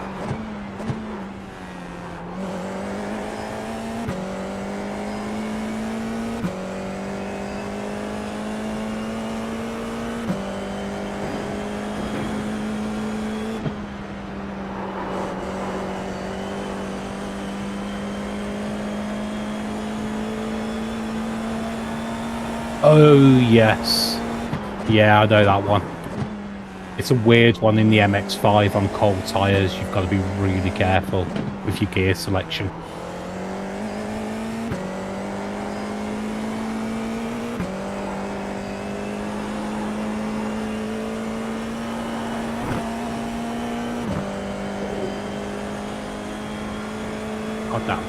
Oh, yes. Yeah, I know that one. It's a weird one in the MX-5 on cold tyres. You've got to be really careful with your gear selection. God damn.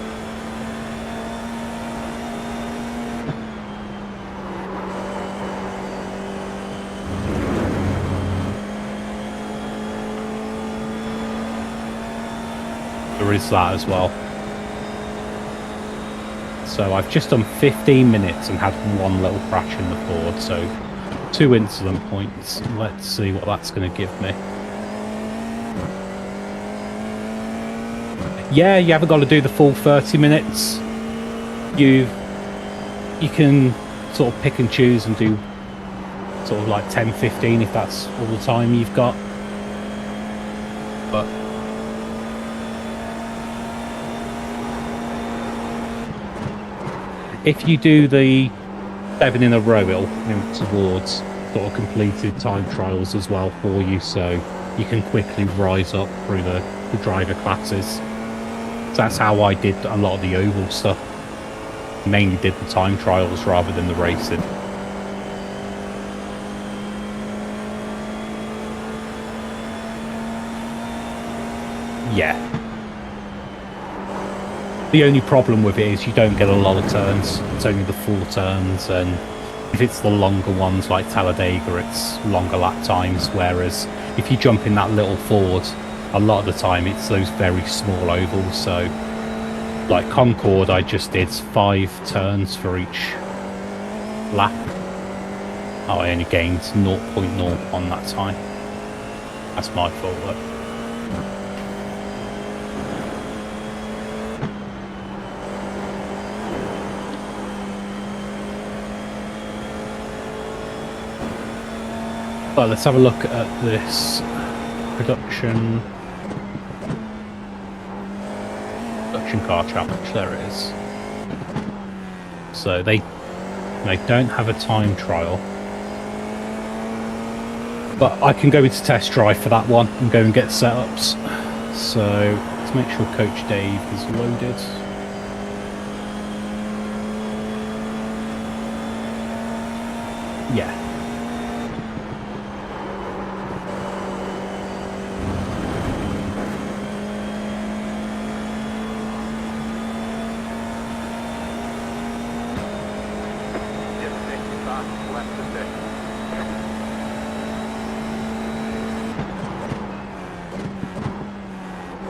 There is that as well. So I've just done 15 minutes and had one little crash in the Ford, so 2 incident points. Let's see what that's going to give me. Yeah, you haven't got to do the full 30 minutes. You can sort of pick and choose and do sort of like 10, 15 if that's all the time you've got. But if you do the 7 in a row, it'll count towards sort of completed time trials as well for you, so you can quickly rise up through the driver classes. So that's how I did a lot of the oval stuff. Mainly did the time trials rather than the racing. Yeah. The only problem with it is you don't get a lot of turns. It's only the full turns, and if it's the longer ones like Talladega, it's longer lap times, whereas if you jump in that little Ford, a lot of the time it's those very small ovals. So like Concord, I just did 5 turns for each lap. Oh, I only gained 0.0 on that time. That's my fault though. Well, let's have a look at this production car challenge. There it is. So they don't have a time trial, but I can go into test drive for that one and go and get setups. So let's make sure Coach Dave is loaded. Yeah.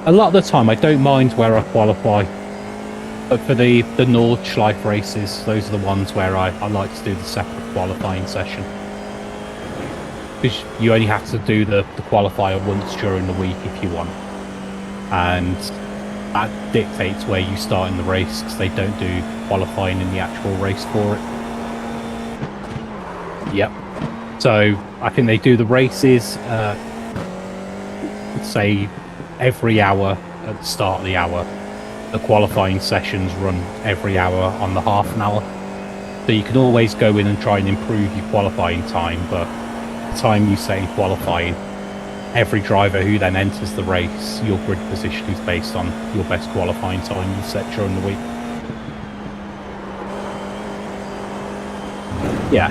A lot of the time I don't mind where I qualify, but for the Nordschleife races, those are the ones where I like to do the separate qualifying session. Because you only have to do the qualifier once during the week if you want. And that dictates where you start in the race, because they don't do qualifying in the actual race for it. Yep. So I think they do the races, say, every hour at the start of the hour. The qualifying sessions run every hour on the half an hour. So you can always go in and try and improve your qualifying time, but the time you set in qualifying, every driver who then enters the race, your grid position is based on your best qualifying time you set during the week. Yeah.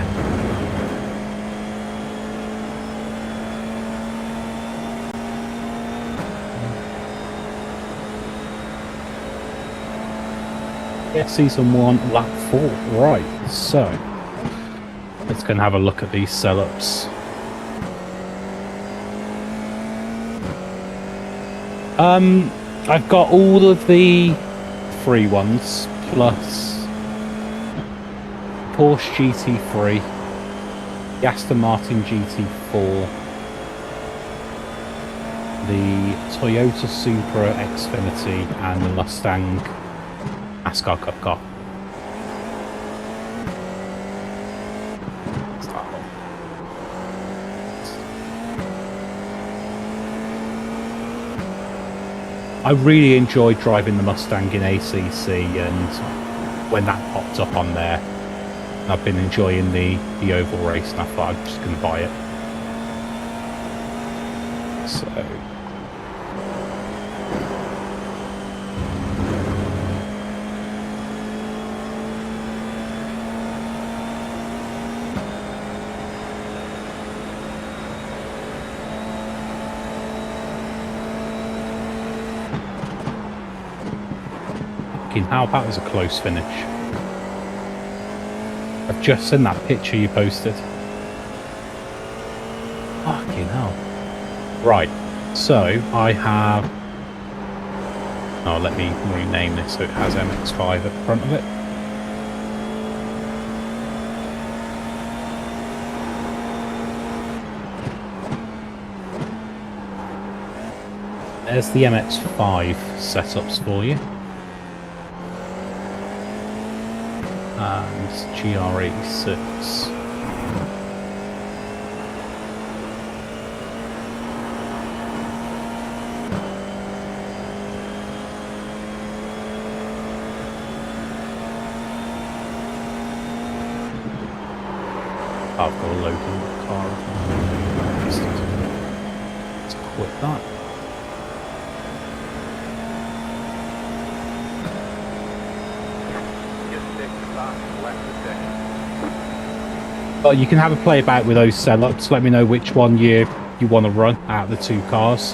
Yeah, season 1, lap 4. Right, so let's go and have a look at these setups. I've got all of the free ones, plus Porsche GT3, the Aston Martin GT4, the Toyota Supra Xfinity, and the Mustang NASCAR Cup car. I really enjoyed driving the Mustang in ACC, and when that popped up on there, I've been enjoying the oval race, and I thought I'm just going to buy it. So Fucking hell, that was a close finish. I've just seen that picture you posted. Fucking hell. Right, so I have... Oh, let me rename this so it has MX5 at the front of it. There's the MX5 setups for you. And GR86. I've got a local car. Let's quit that. Well, you can have a play about with those setups. Let me know which one you want to run out of the two cars.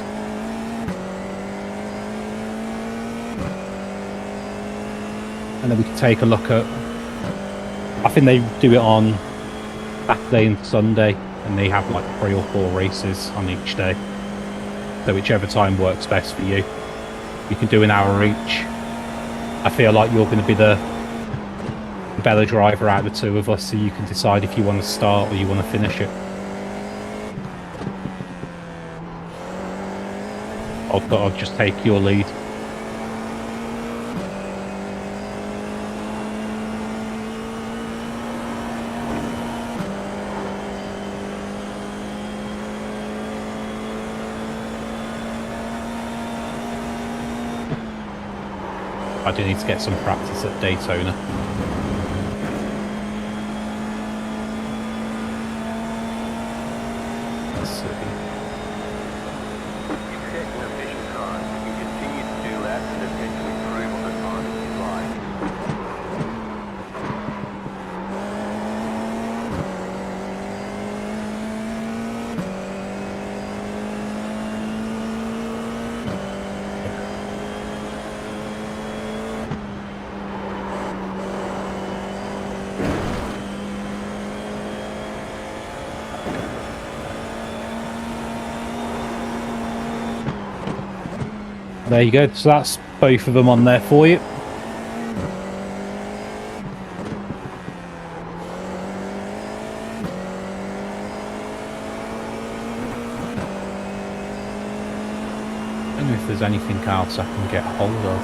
And then we can take a look at... I think they do it on Saturday and Sunday, and they have like 3 or 4 races on each day. So whichever time works best for you. You can do an hour each. I feel like you're going to be the better driver out of the two of us, so you can decide if you want to start or you want to finish it. I'll just take your lead. I do need to get some practice at Daytona. Let's see. You've set an efficient car. You can continue to do that and potentially improve on the time if you like. There you go. So that's both of them on there for you. I don't know if there's anything else I can get hold of.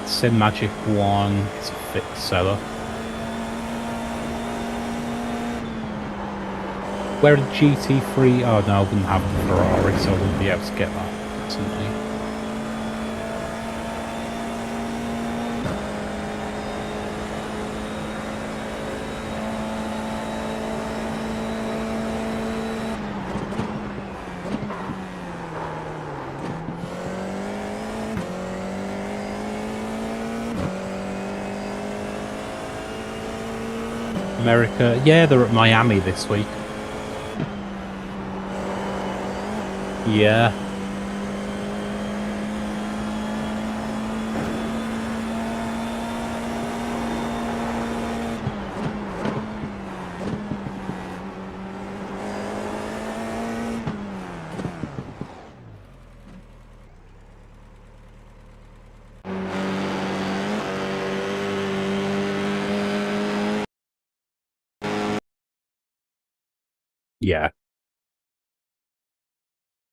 Sim Magic 1 is a fixed seller. Where the GT3? Oh no, I wouldn't have the Ferrari, so I wouldn't be able to get that instantly. America, yeah, they're at Miami this week. Yeah. Yeah.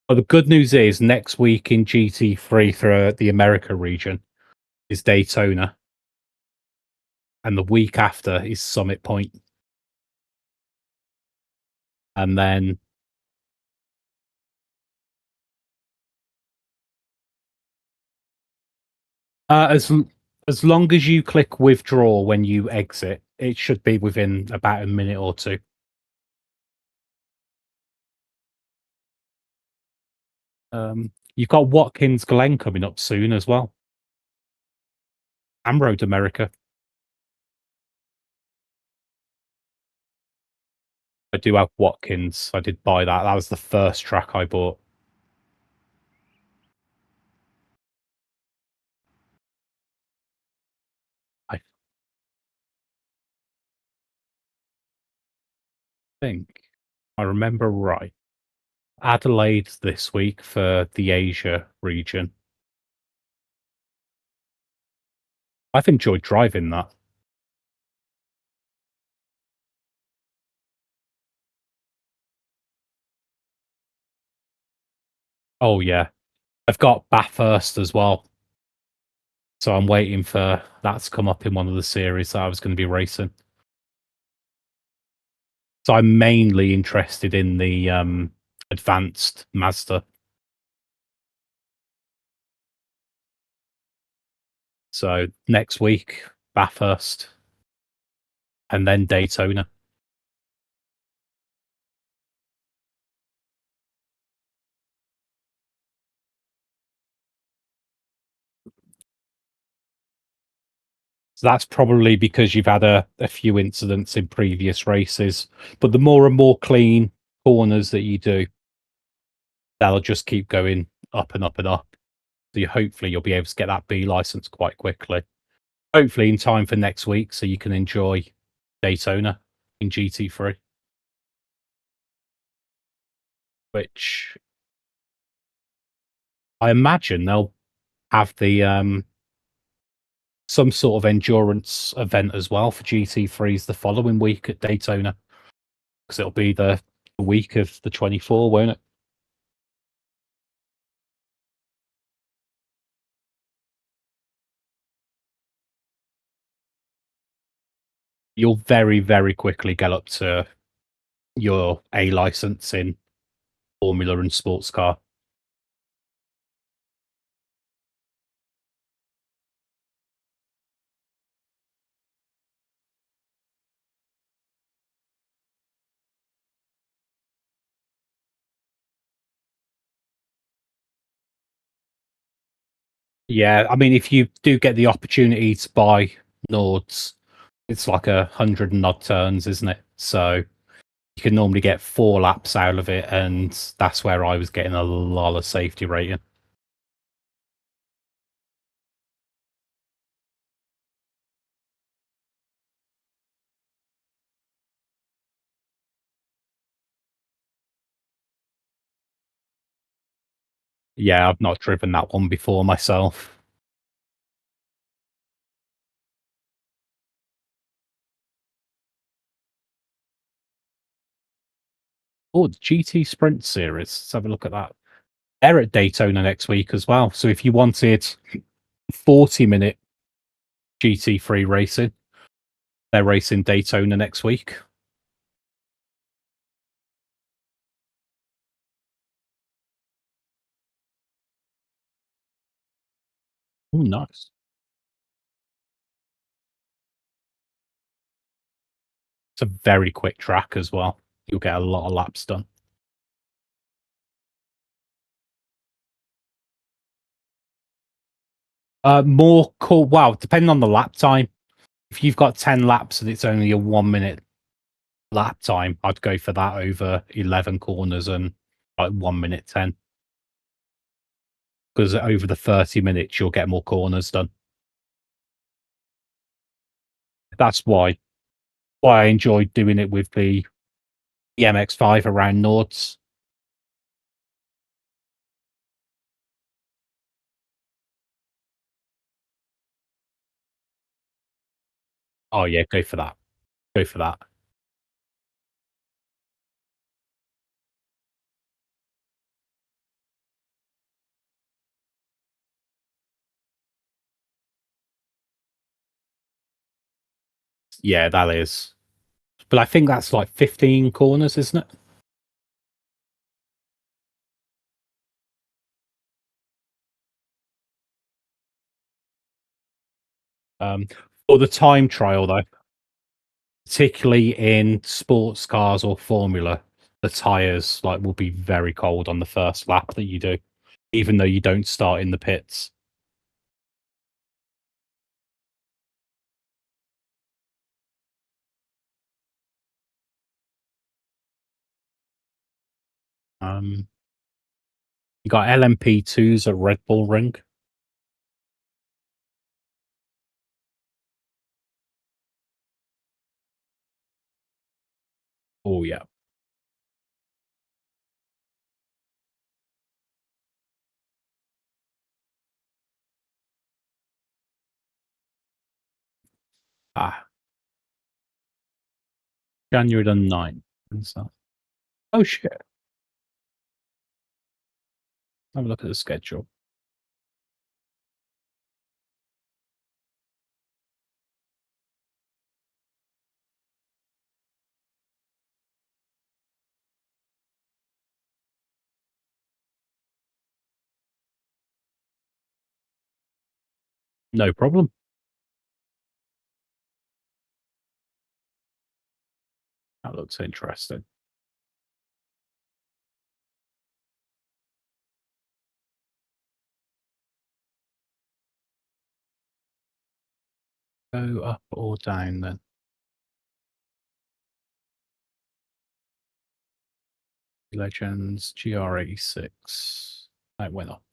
Well, the good news is next week in GT3 for the America region is Daytona. And the week after is Summit Point. And then as long as you click withdraw when you exit, it should be within about a minute or two. You've got Watkins Glen coming up soon as well. And Road America. I do have Watkins. I did buy that. That was the first track I bought. think I remember right. Adelaide this week for the Asia region. I've enjoyed driving that. Oh yeah, I've got Bathurst as well, so I'm waiting for that to come up in one of the series that I was going to be racing. So I'm mainly interested in the advanced Mazda. So next week, Bathurst, and then Daytona. So that's probably because you've had a few incidents in previous races. But the more and more clean corners that you do, that'll just keep going up and up and up. So hopefully you'll be able to get that B license quite quickly. Hopefully in time for next week so you can enjoy Daytona in GT3. Which I imagine they'll have the some sort of endurance event as well for GT3s the following week at Daytona. Because it'll be the week of the 24, won't it? You'll very, very quickly get up to your A license in Formula and sports car. Yeah, I mean, if you do get the opportunity to buy Nords, it's like 100 and odd turns, isn't it? So you can normally get 4 laps out of it, and that's where I was getting a lot of safety rating. Yeah, I've not driven that one before myself. Oh, the GT Sprint Series. Let's have a look at that. They're at Daytona next week as well. So if you wanted 40-minute GT3 racing, they're racing Daytona next week. Oh, nice. It's a very quick track as well. You'll get a lot of laps done. More cool. Wow, depending on the lap time. If you've got 10 laps and it's only a 1-minute lap time, I'd go for that over 11 corners and like 1 minute 10. Because over the 30 minutes, you'll get more corners done. That's why I enjoyed doing it with the MX5 around Nords. Oh yeah, go for that. Go for that. Yeah, that is. But I think that's like 15 corners, isn't it? For the time trial, though, particularly in sports cars or Formula, the tires will be very cold on the first lap that you do, even though you don't start in the pits. You got LMP2s at Red Bull Ring. Oh yeah. January the 9th. And so. Oh shit. Have a look at the schedule. No problem. That looks interesting. Go up or down then. Legends GR86. That went up.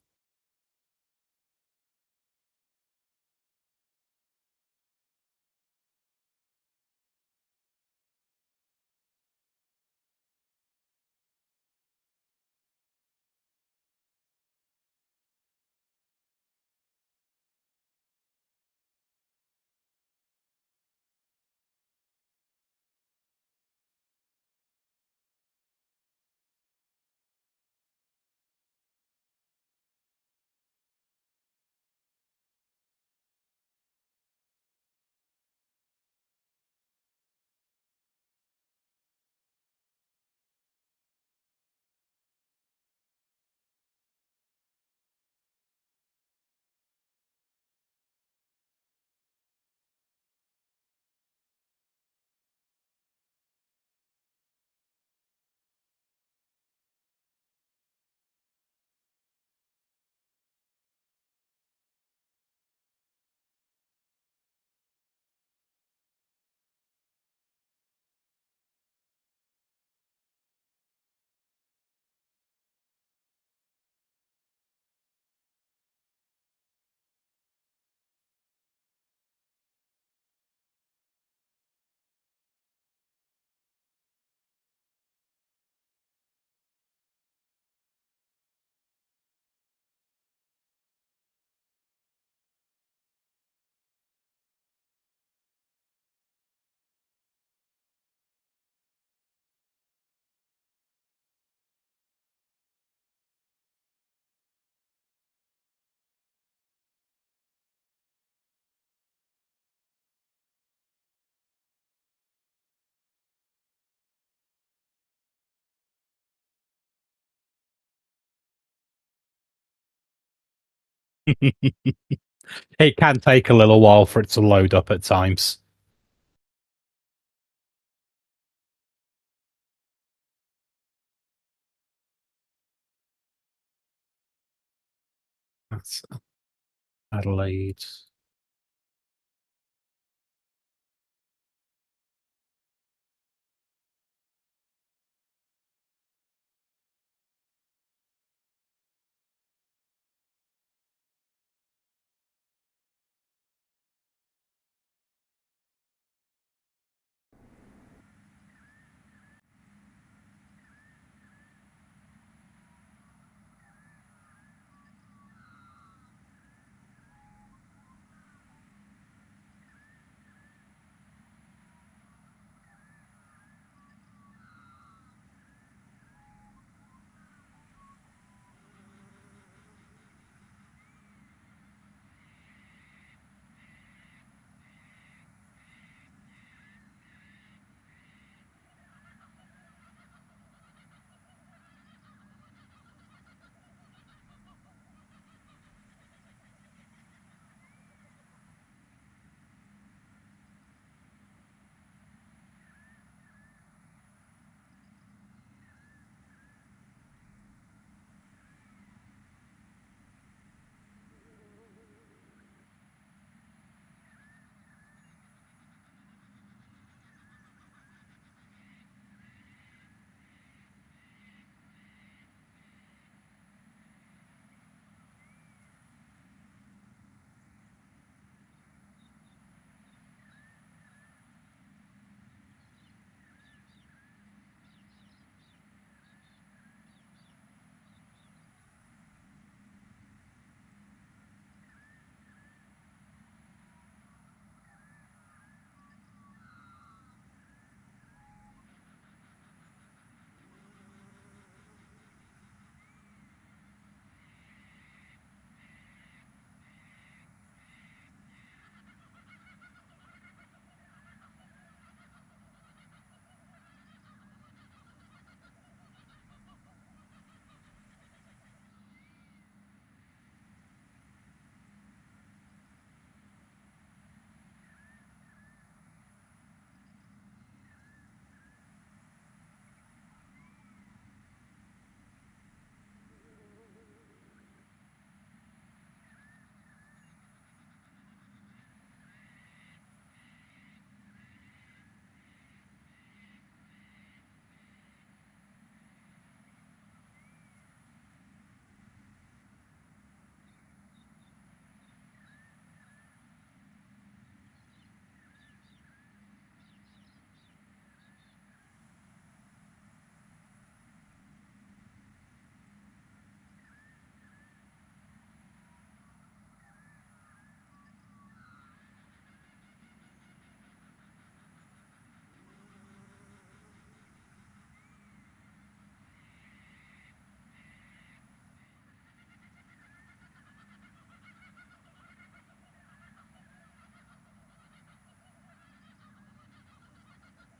It can take a little while for it to load up at times. That's Adelaide.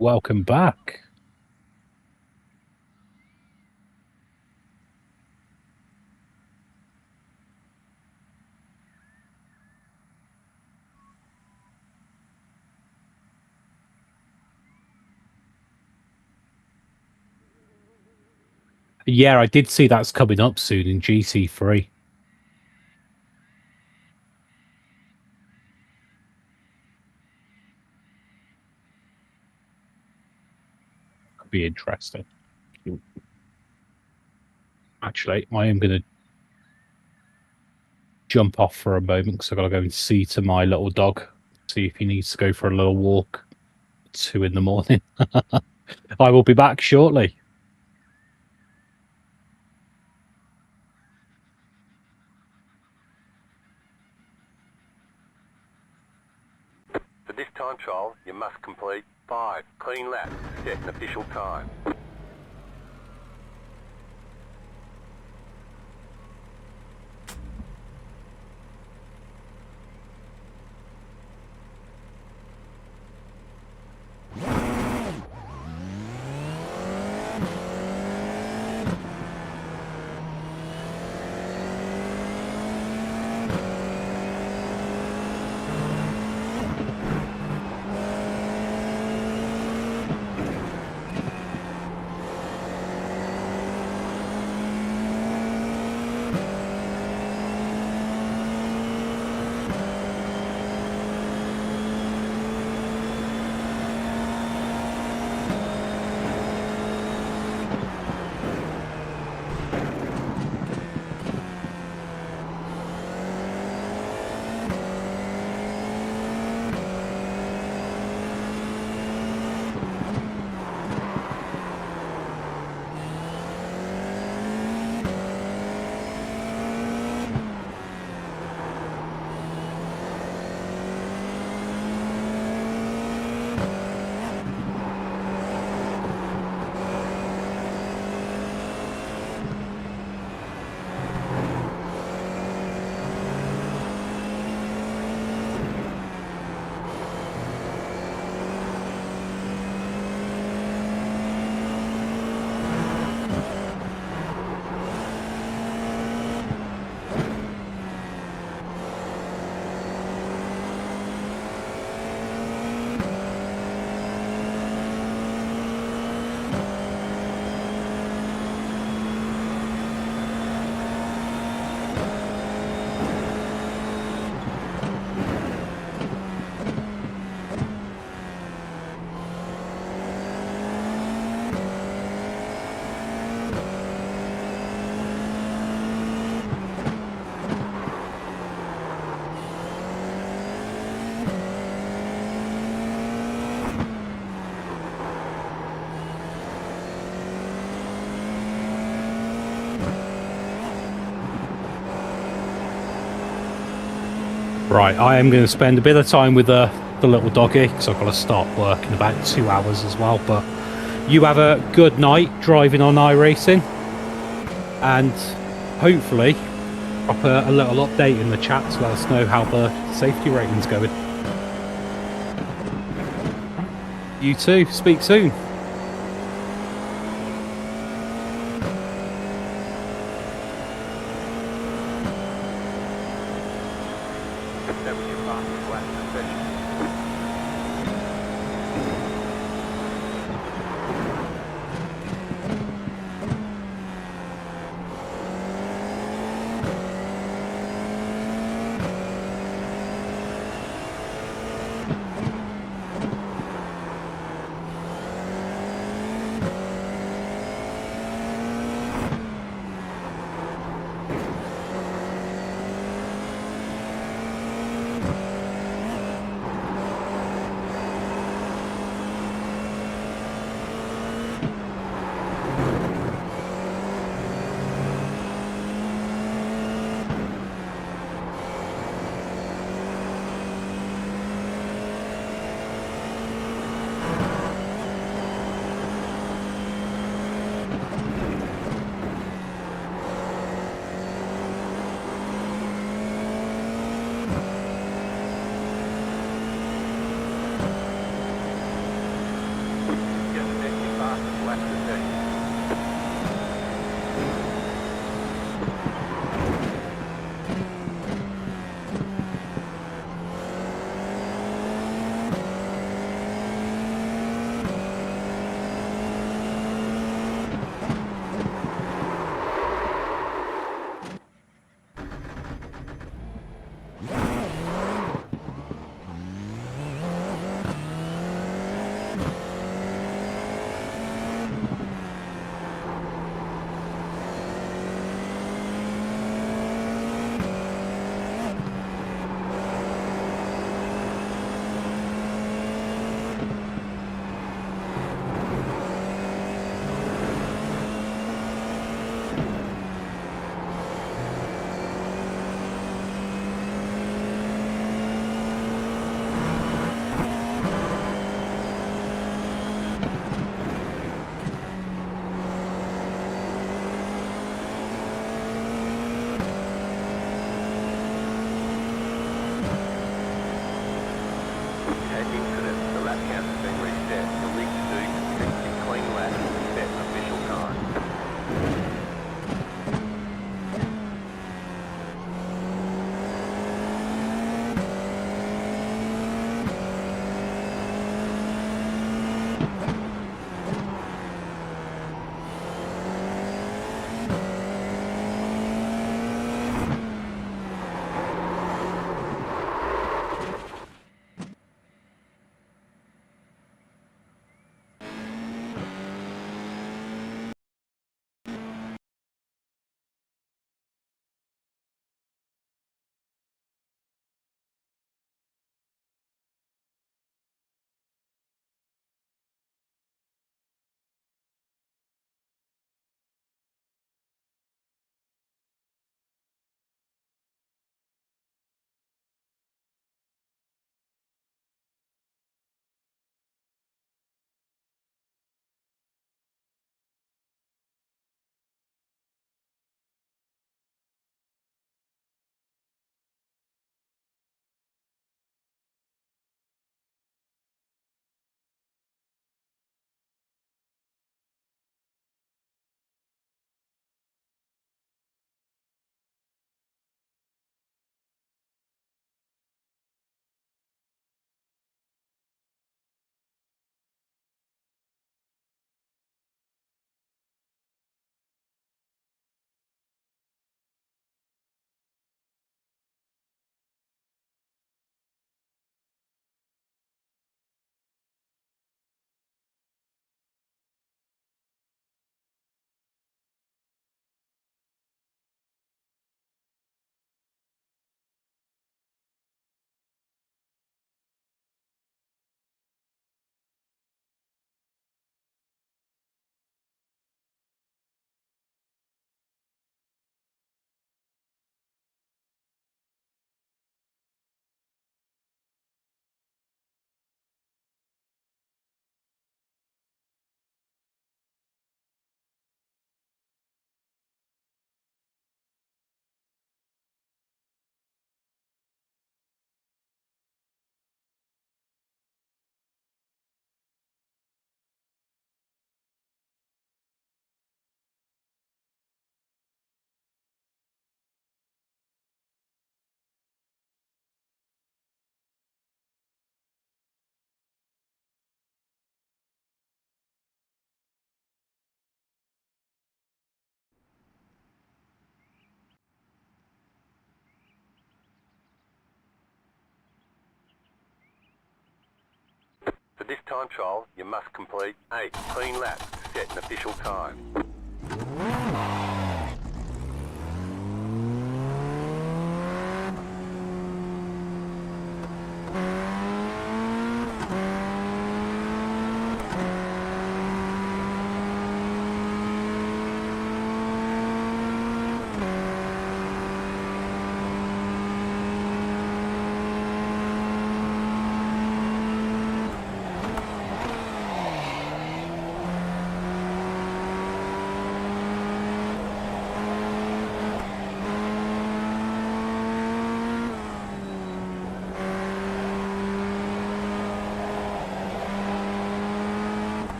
Welcome back. Yeah, I did see that's coming up soon in GT3. Could be interesting. Actually, I am going to jump off for a moment because I've got to go and see to my little dog, see if he needs to go for a little walk. 2 in the morning. I will be back shortly. For this time trial, you must complete 5 clean laps to set an official time. Right, I am going to spend a bit of time with the little doggy because I've got to start work in about 2 hours as well. But you have a good night driving on iRacing, and hopefully drop a little update in the chat to let us know how the safety rating's going. You too. Speak soon. That was your fastest lap of the session. this time trial, you must complete 8 clean laps to set an official time.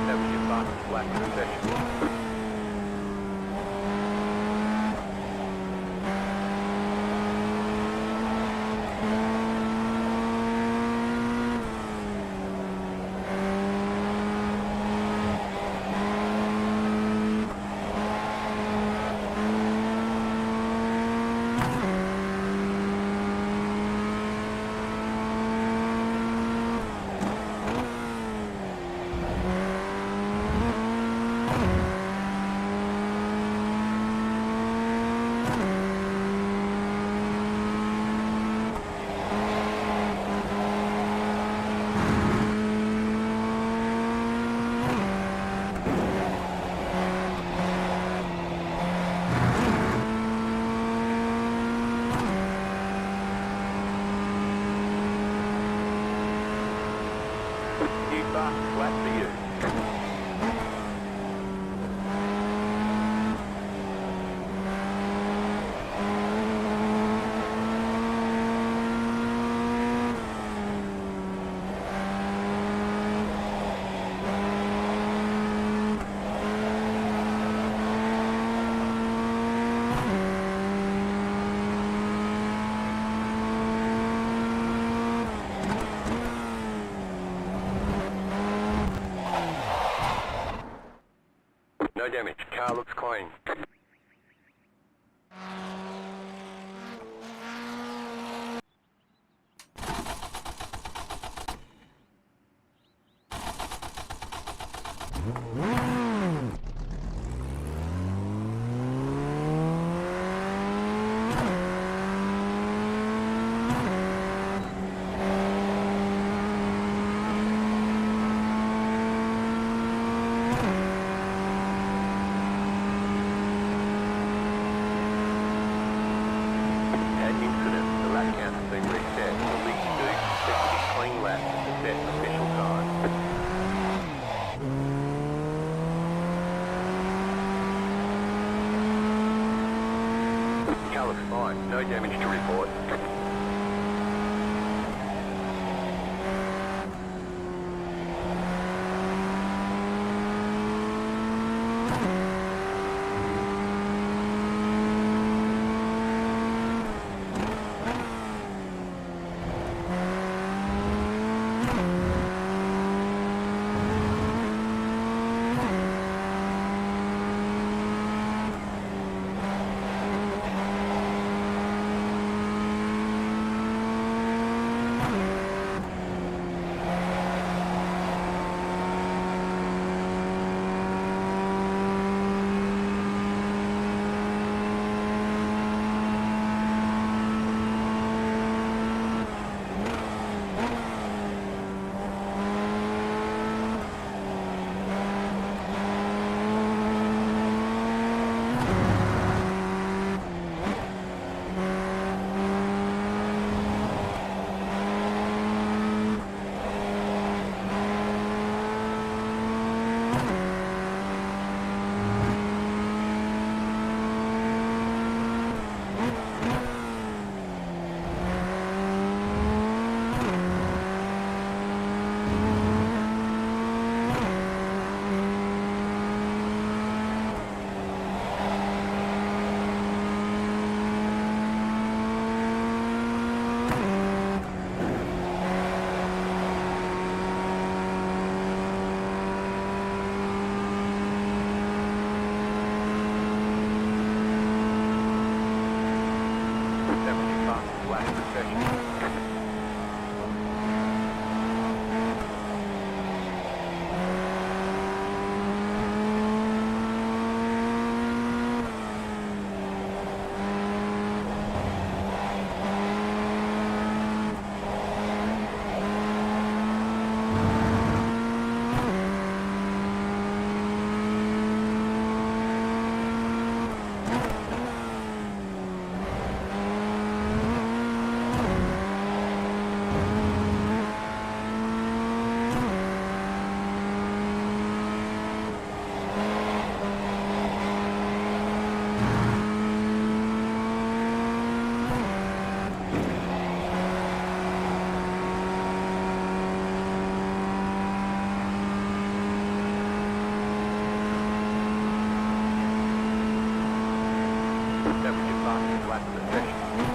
That was your fastest lap of the session. New fastest lap for you. No damage. Car looks clean. At incident, the lap count has been reset. The lead do expect to be clean laps to set an official time. Car looks fine. No damage to report. left of the station.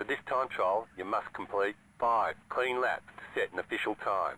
this time trial, you must complete 5 clean laps to set an official time.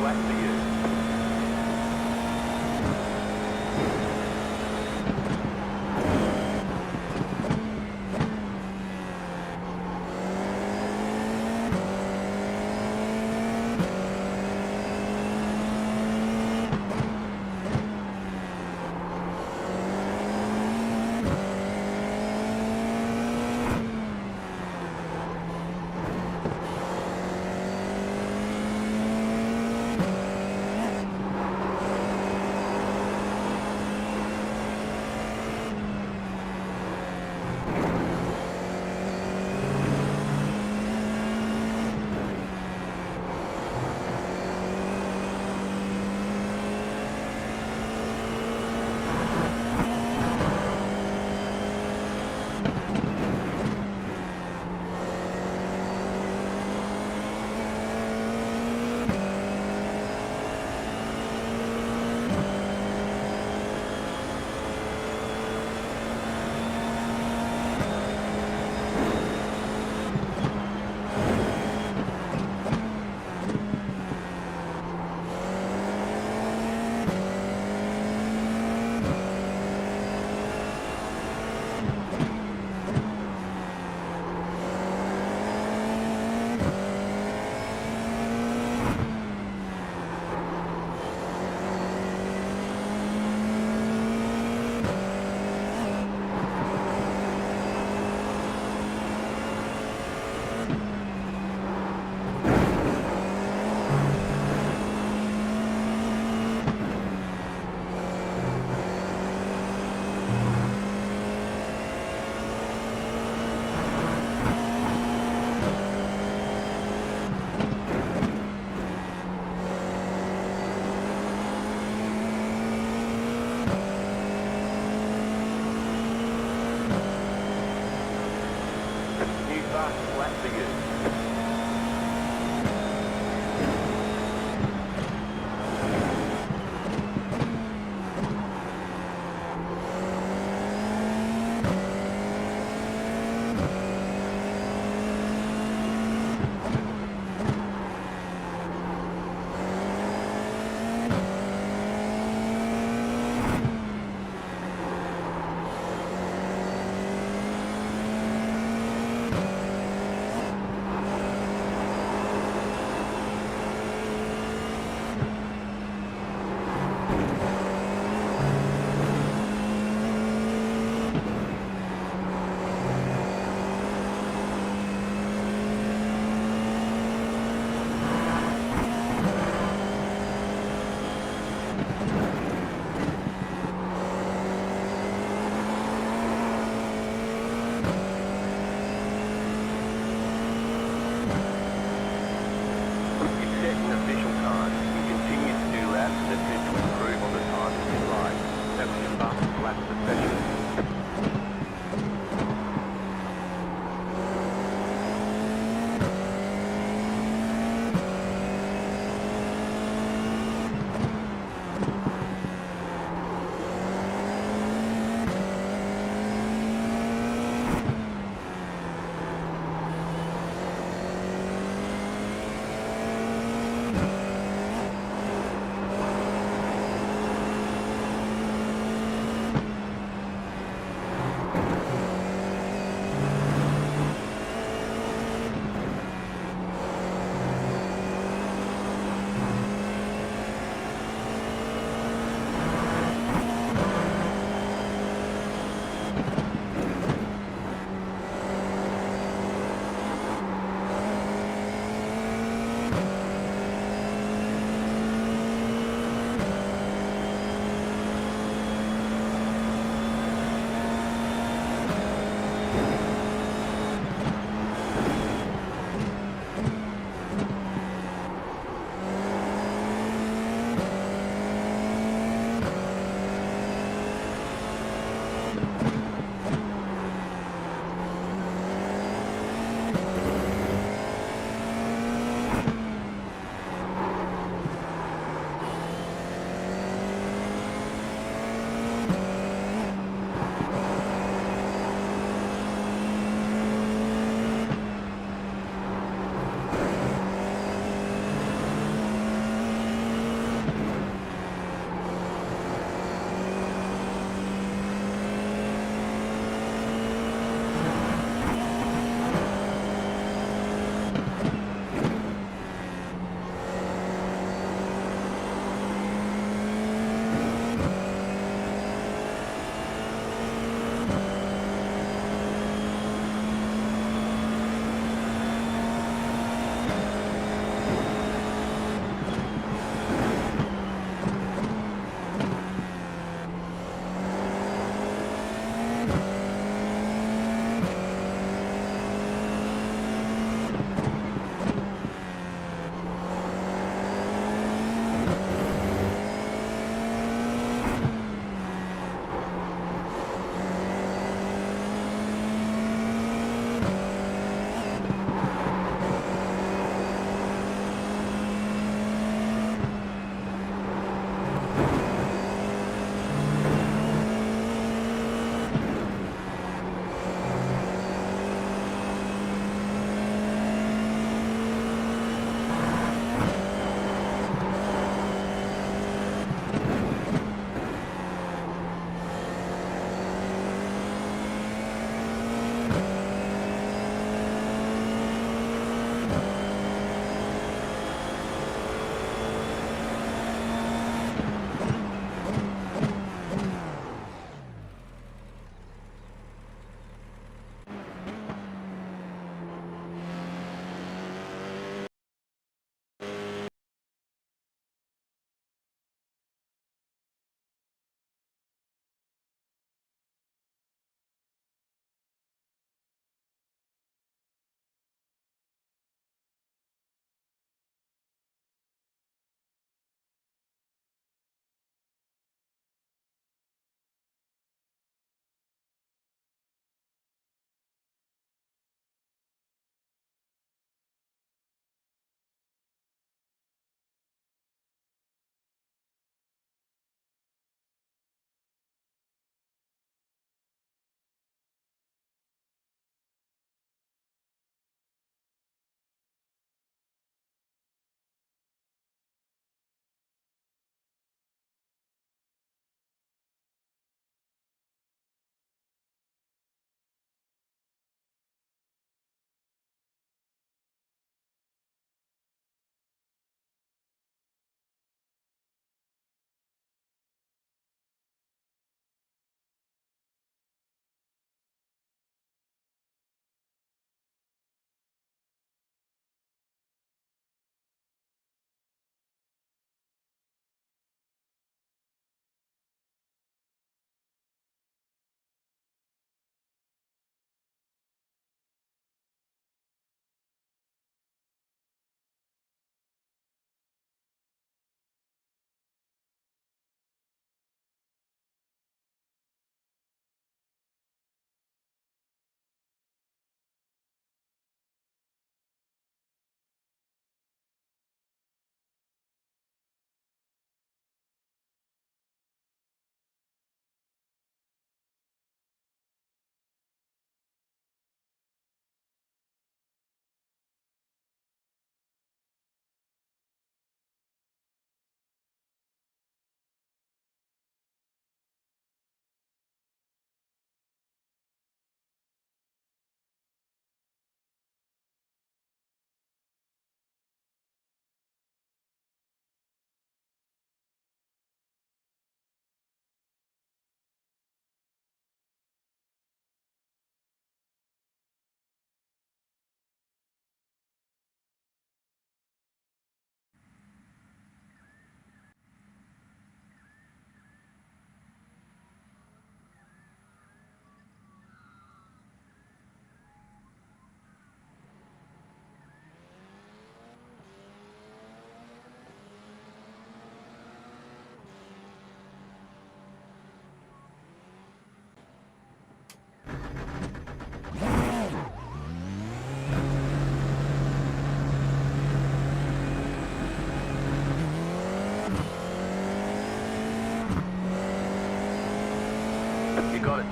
Flat for you.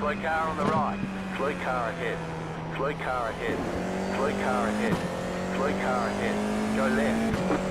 Slow car on the right. Slow car ahead. Slow car ahead. Slow car ahead. Slow car ahead. Go left.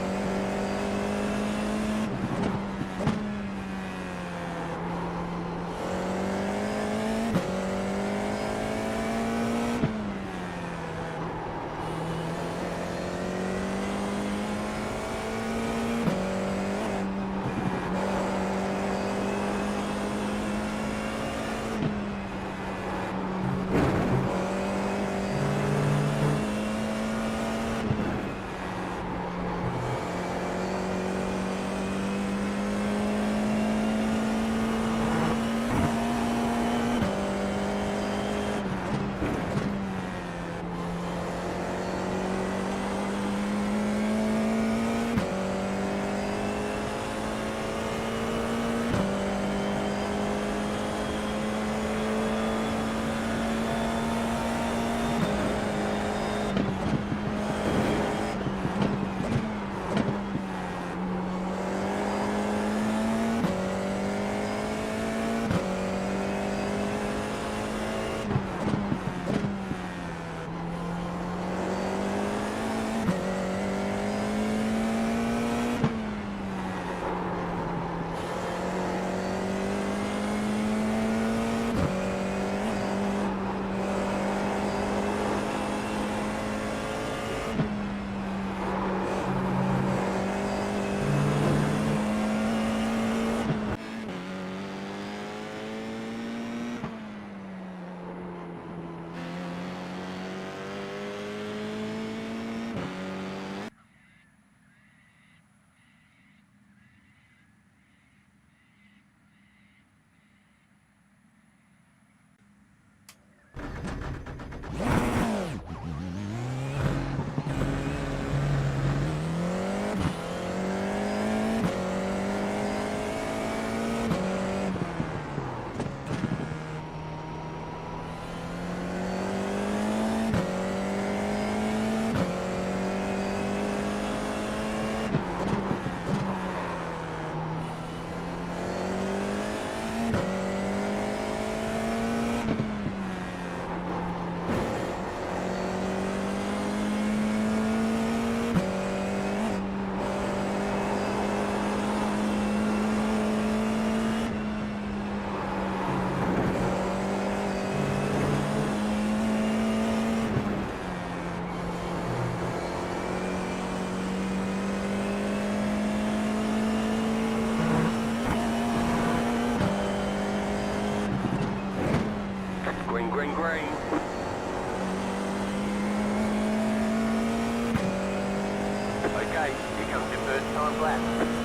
Green, green, green. Okay, here comes your first time lap.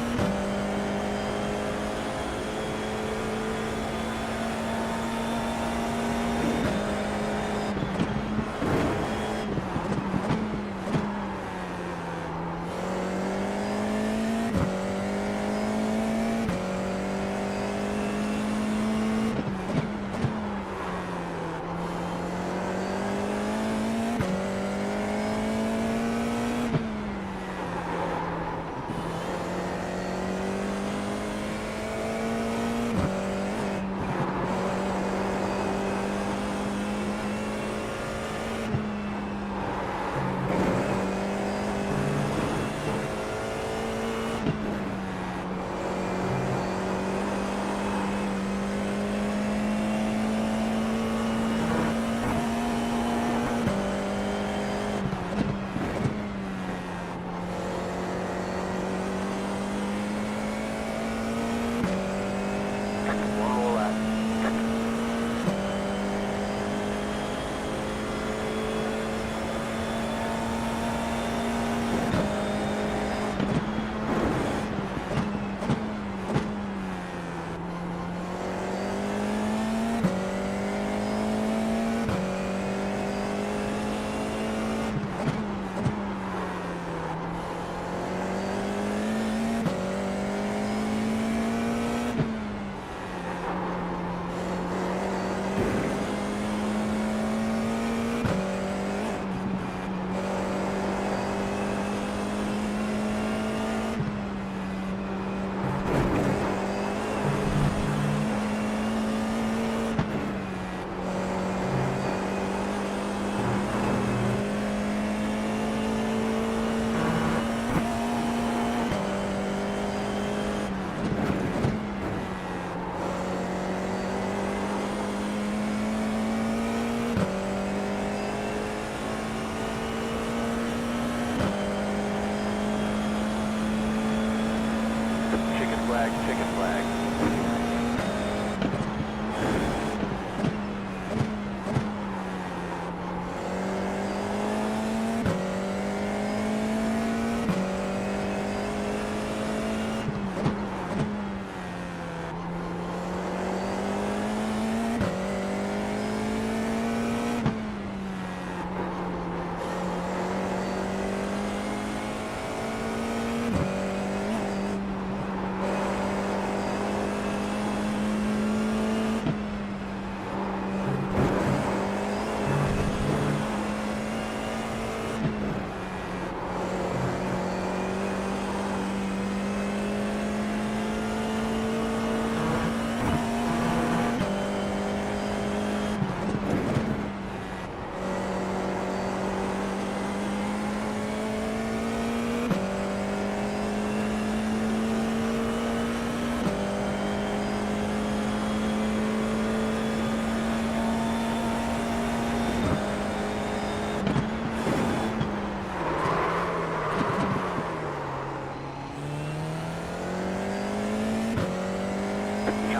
flag, checkered flag.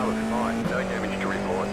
Colour's fine, no damage to report.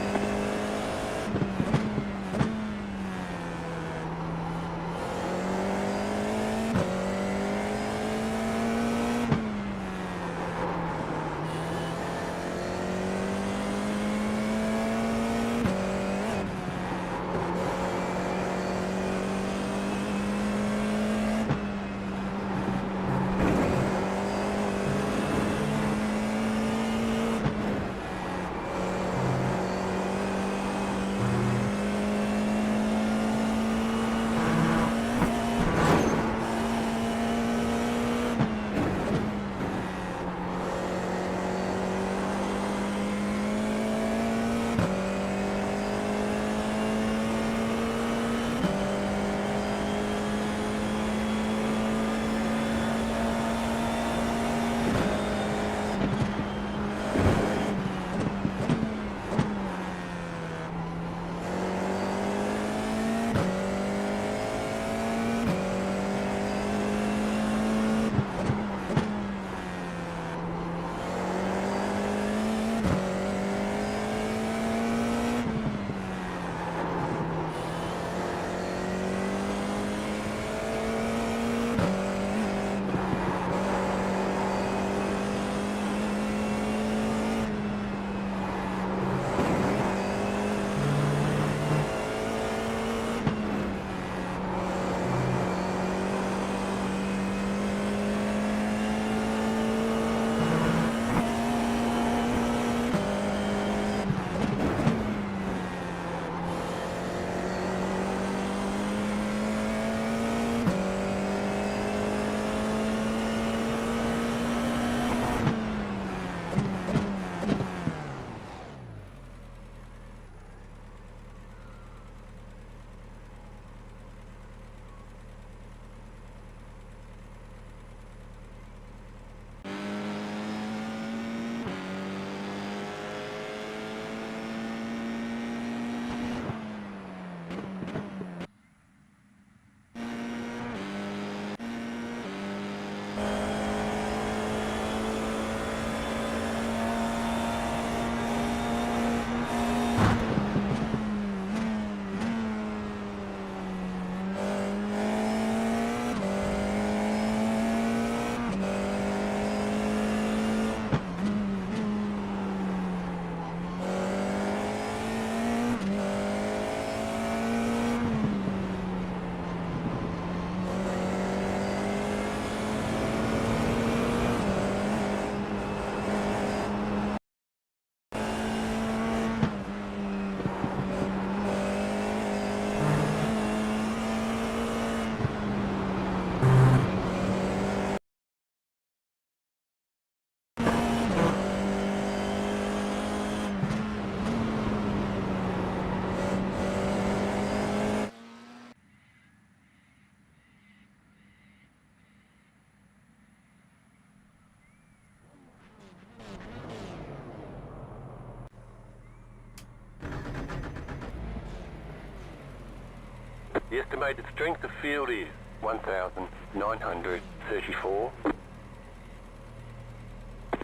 The estimated strength of field is 1,934.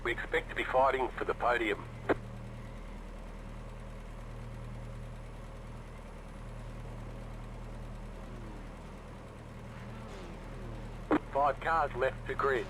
We expect to be fighting for the podium. Five cars left to grid.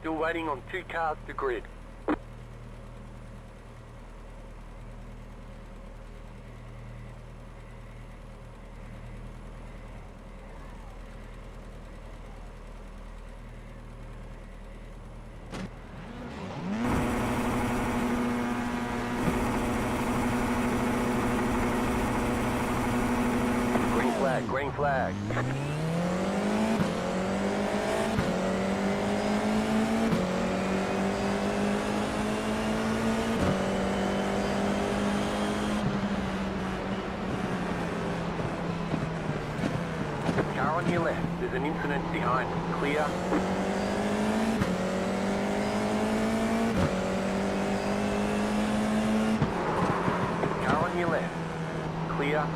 Still waiting on 2 cars to grid. Green flag, green flag. Car on your left, there's an incident behind. Clear. Car on your left. Clear.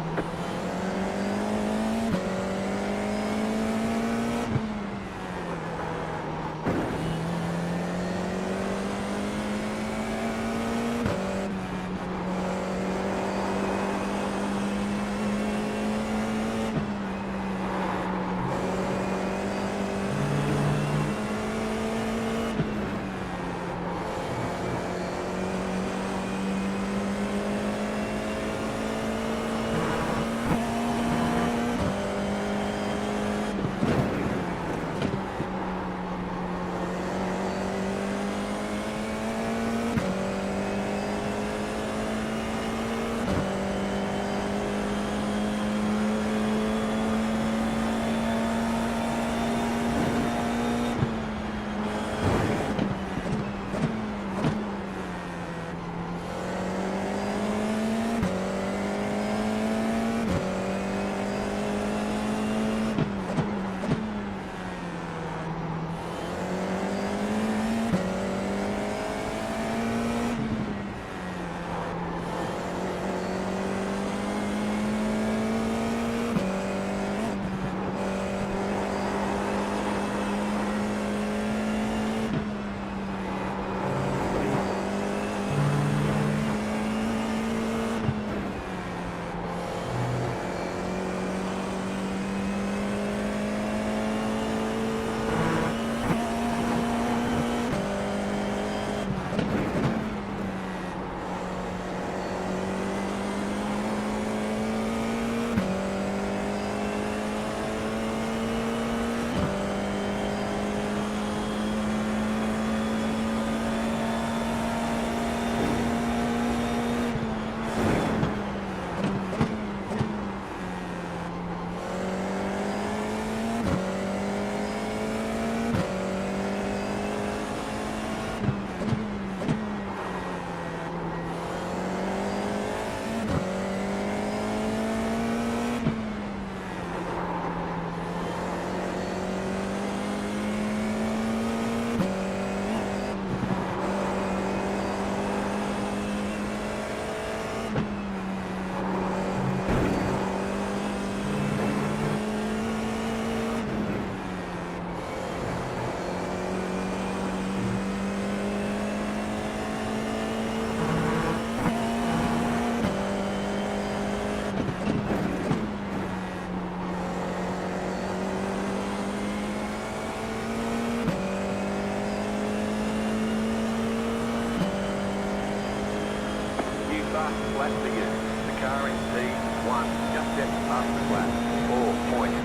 fastest lap for you. The car in P1 just set the fastest lap.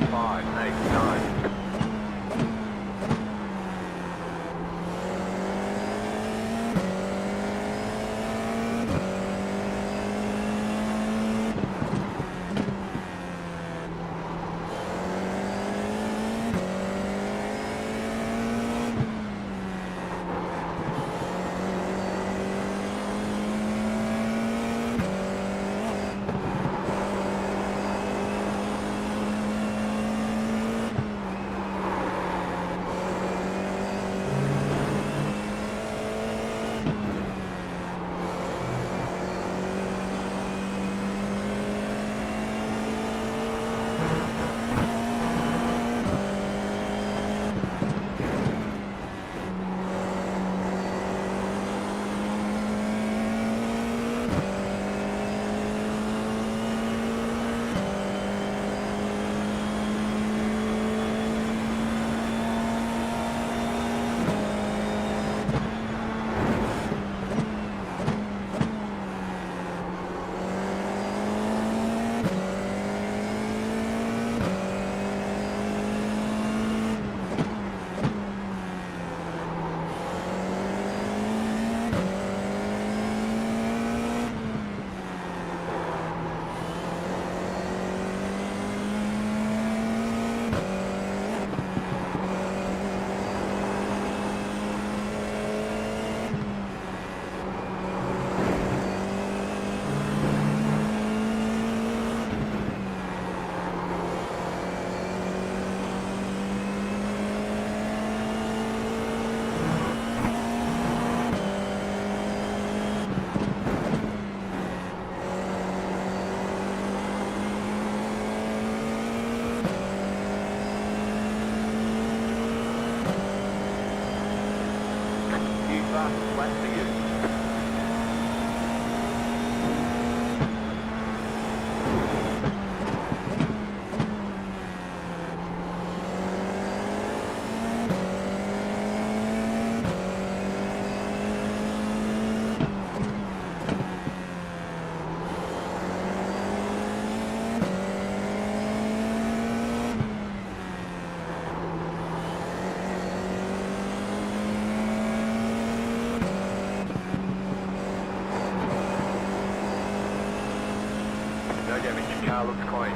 4.589. Fastest lap for you. No damage, your car looks clean.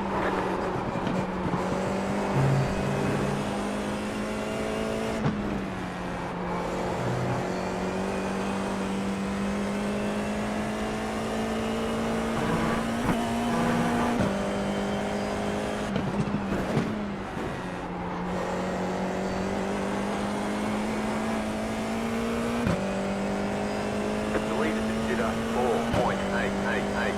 The leader did a 4.888.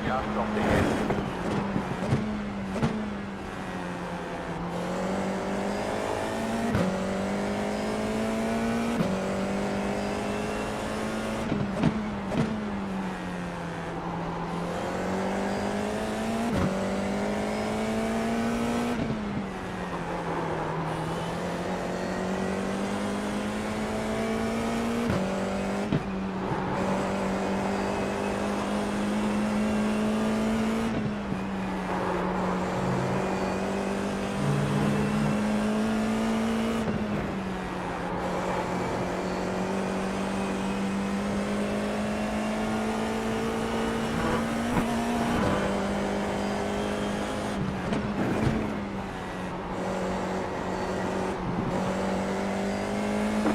Just off the head.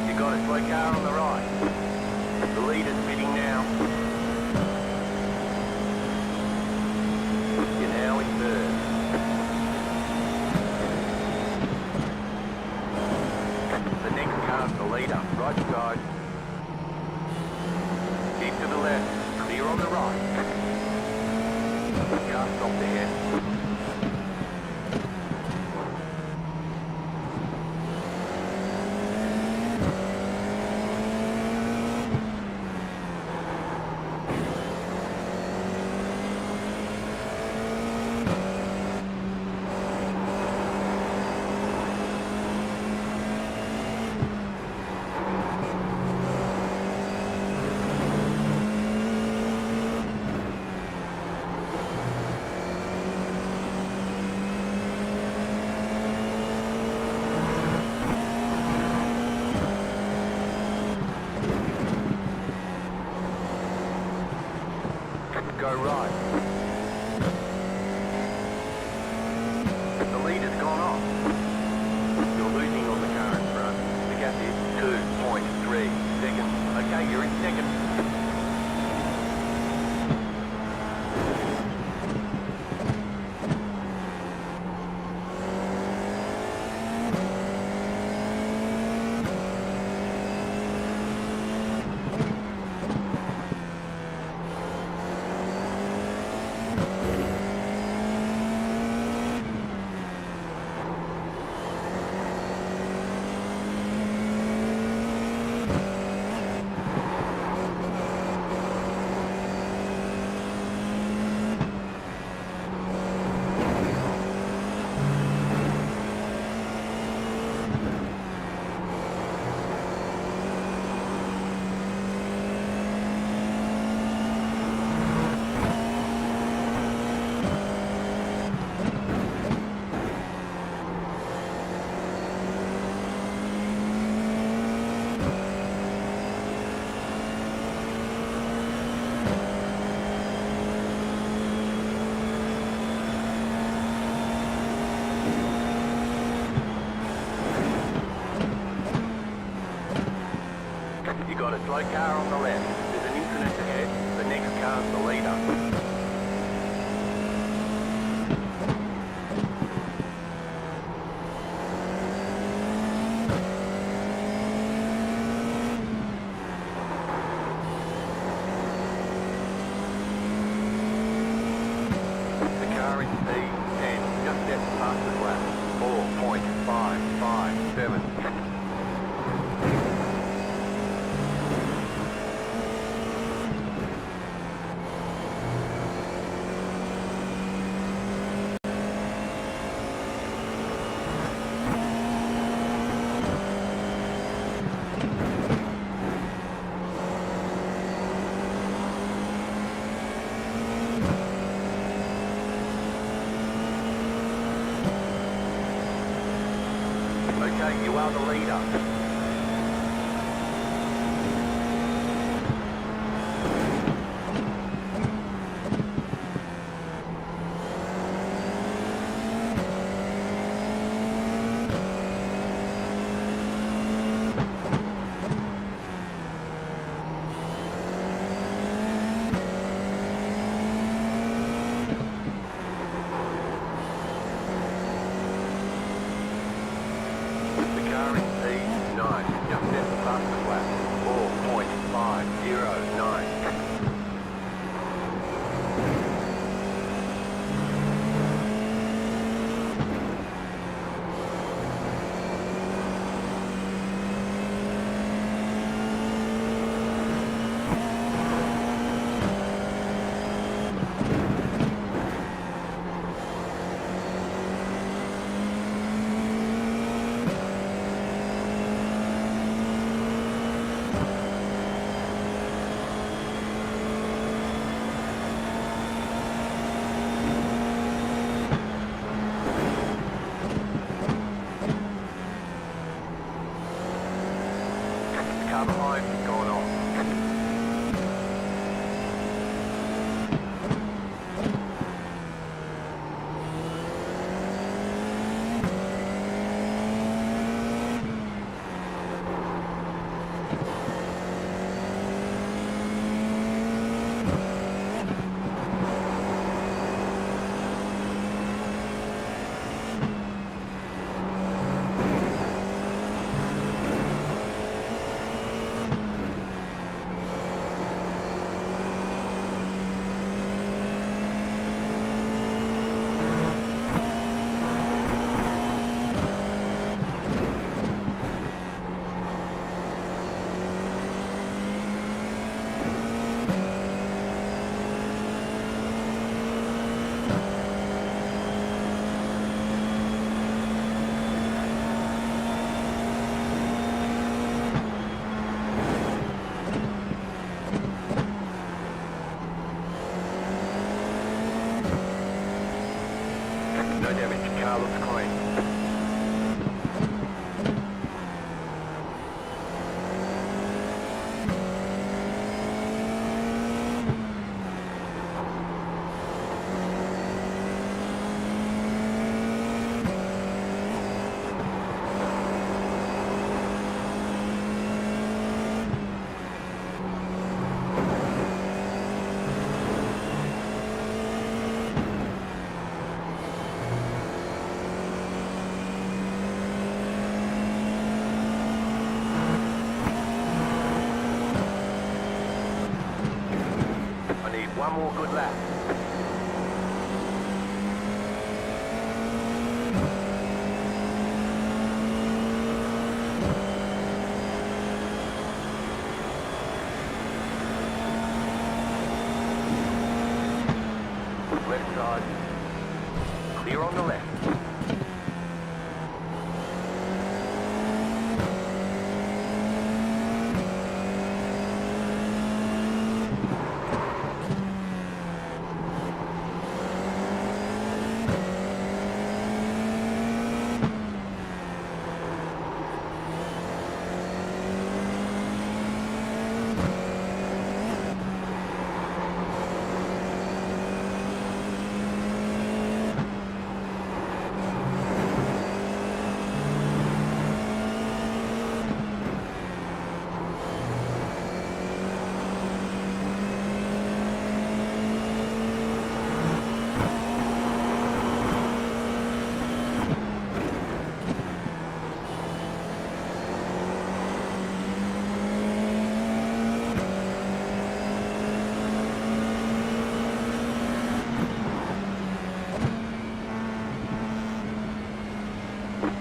You got a slow car on the right. The leader's pitting now. You're now in third. The next car's the leader, right side. Keep to the left, clear on the right. Just off the head. go right. The lead has gone off. You're losing on the car in front. The gap is 2.3 seconds. Okay, you're in second. You got a slow car on the left. There's an incident ahead. The next car's the leader. The car in P10 just stepped past the lap. 4.557. Okay, you are the leader. The car in P9 just stepped past the lap. 4.509. The car behind has gone off. One more good lap. Left side. Clear on the left.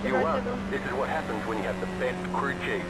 You won. This is what happens when you have the best crew chief.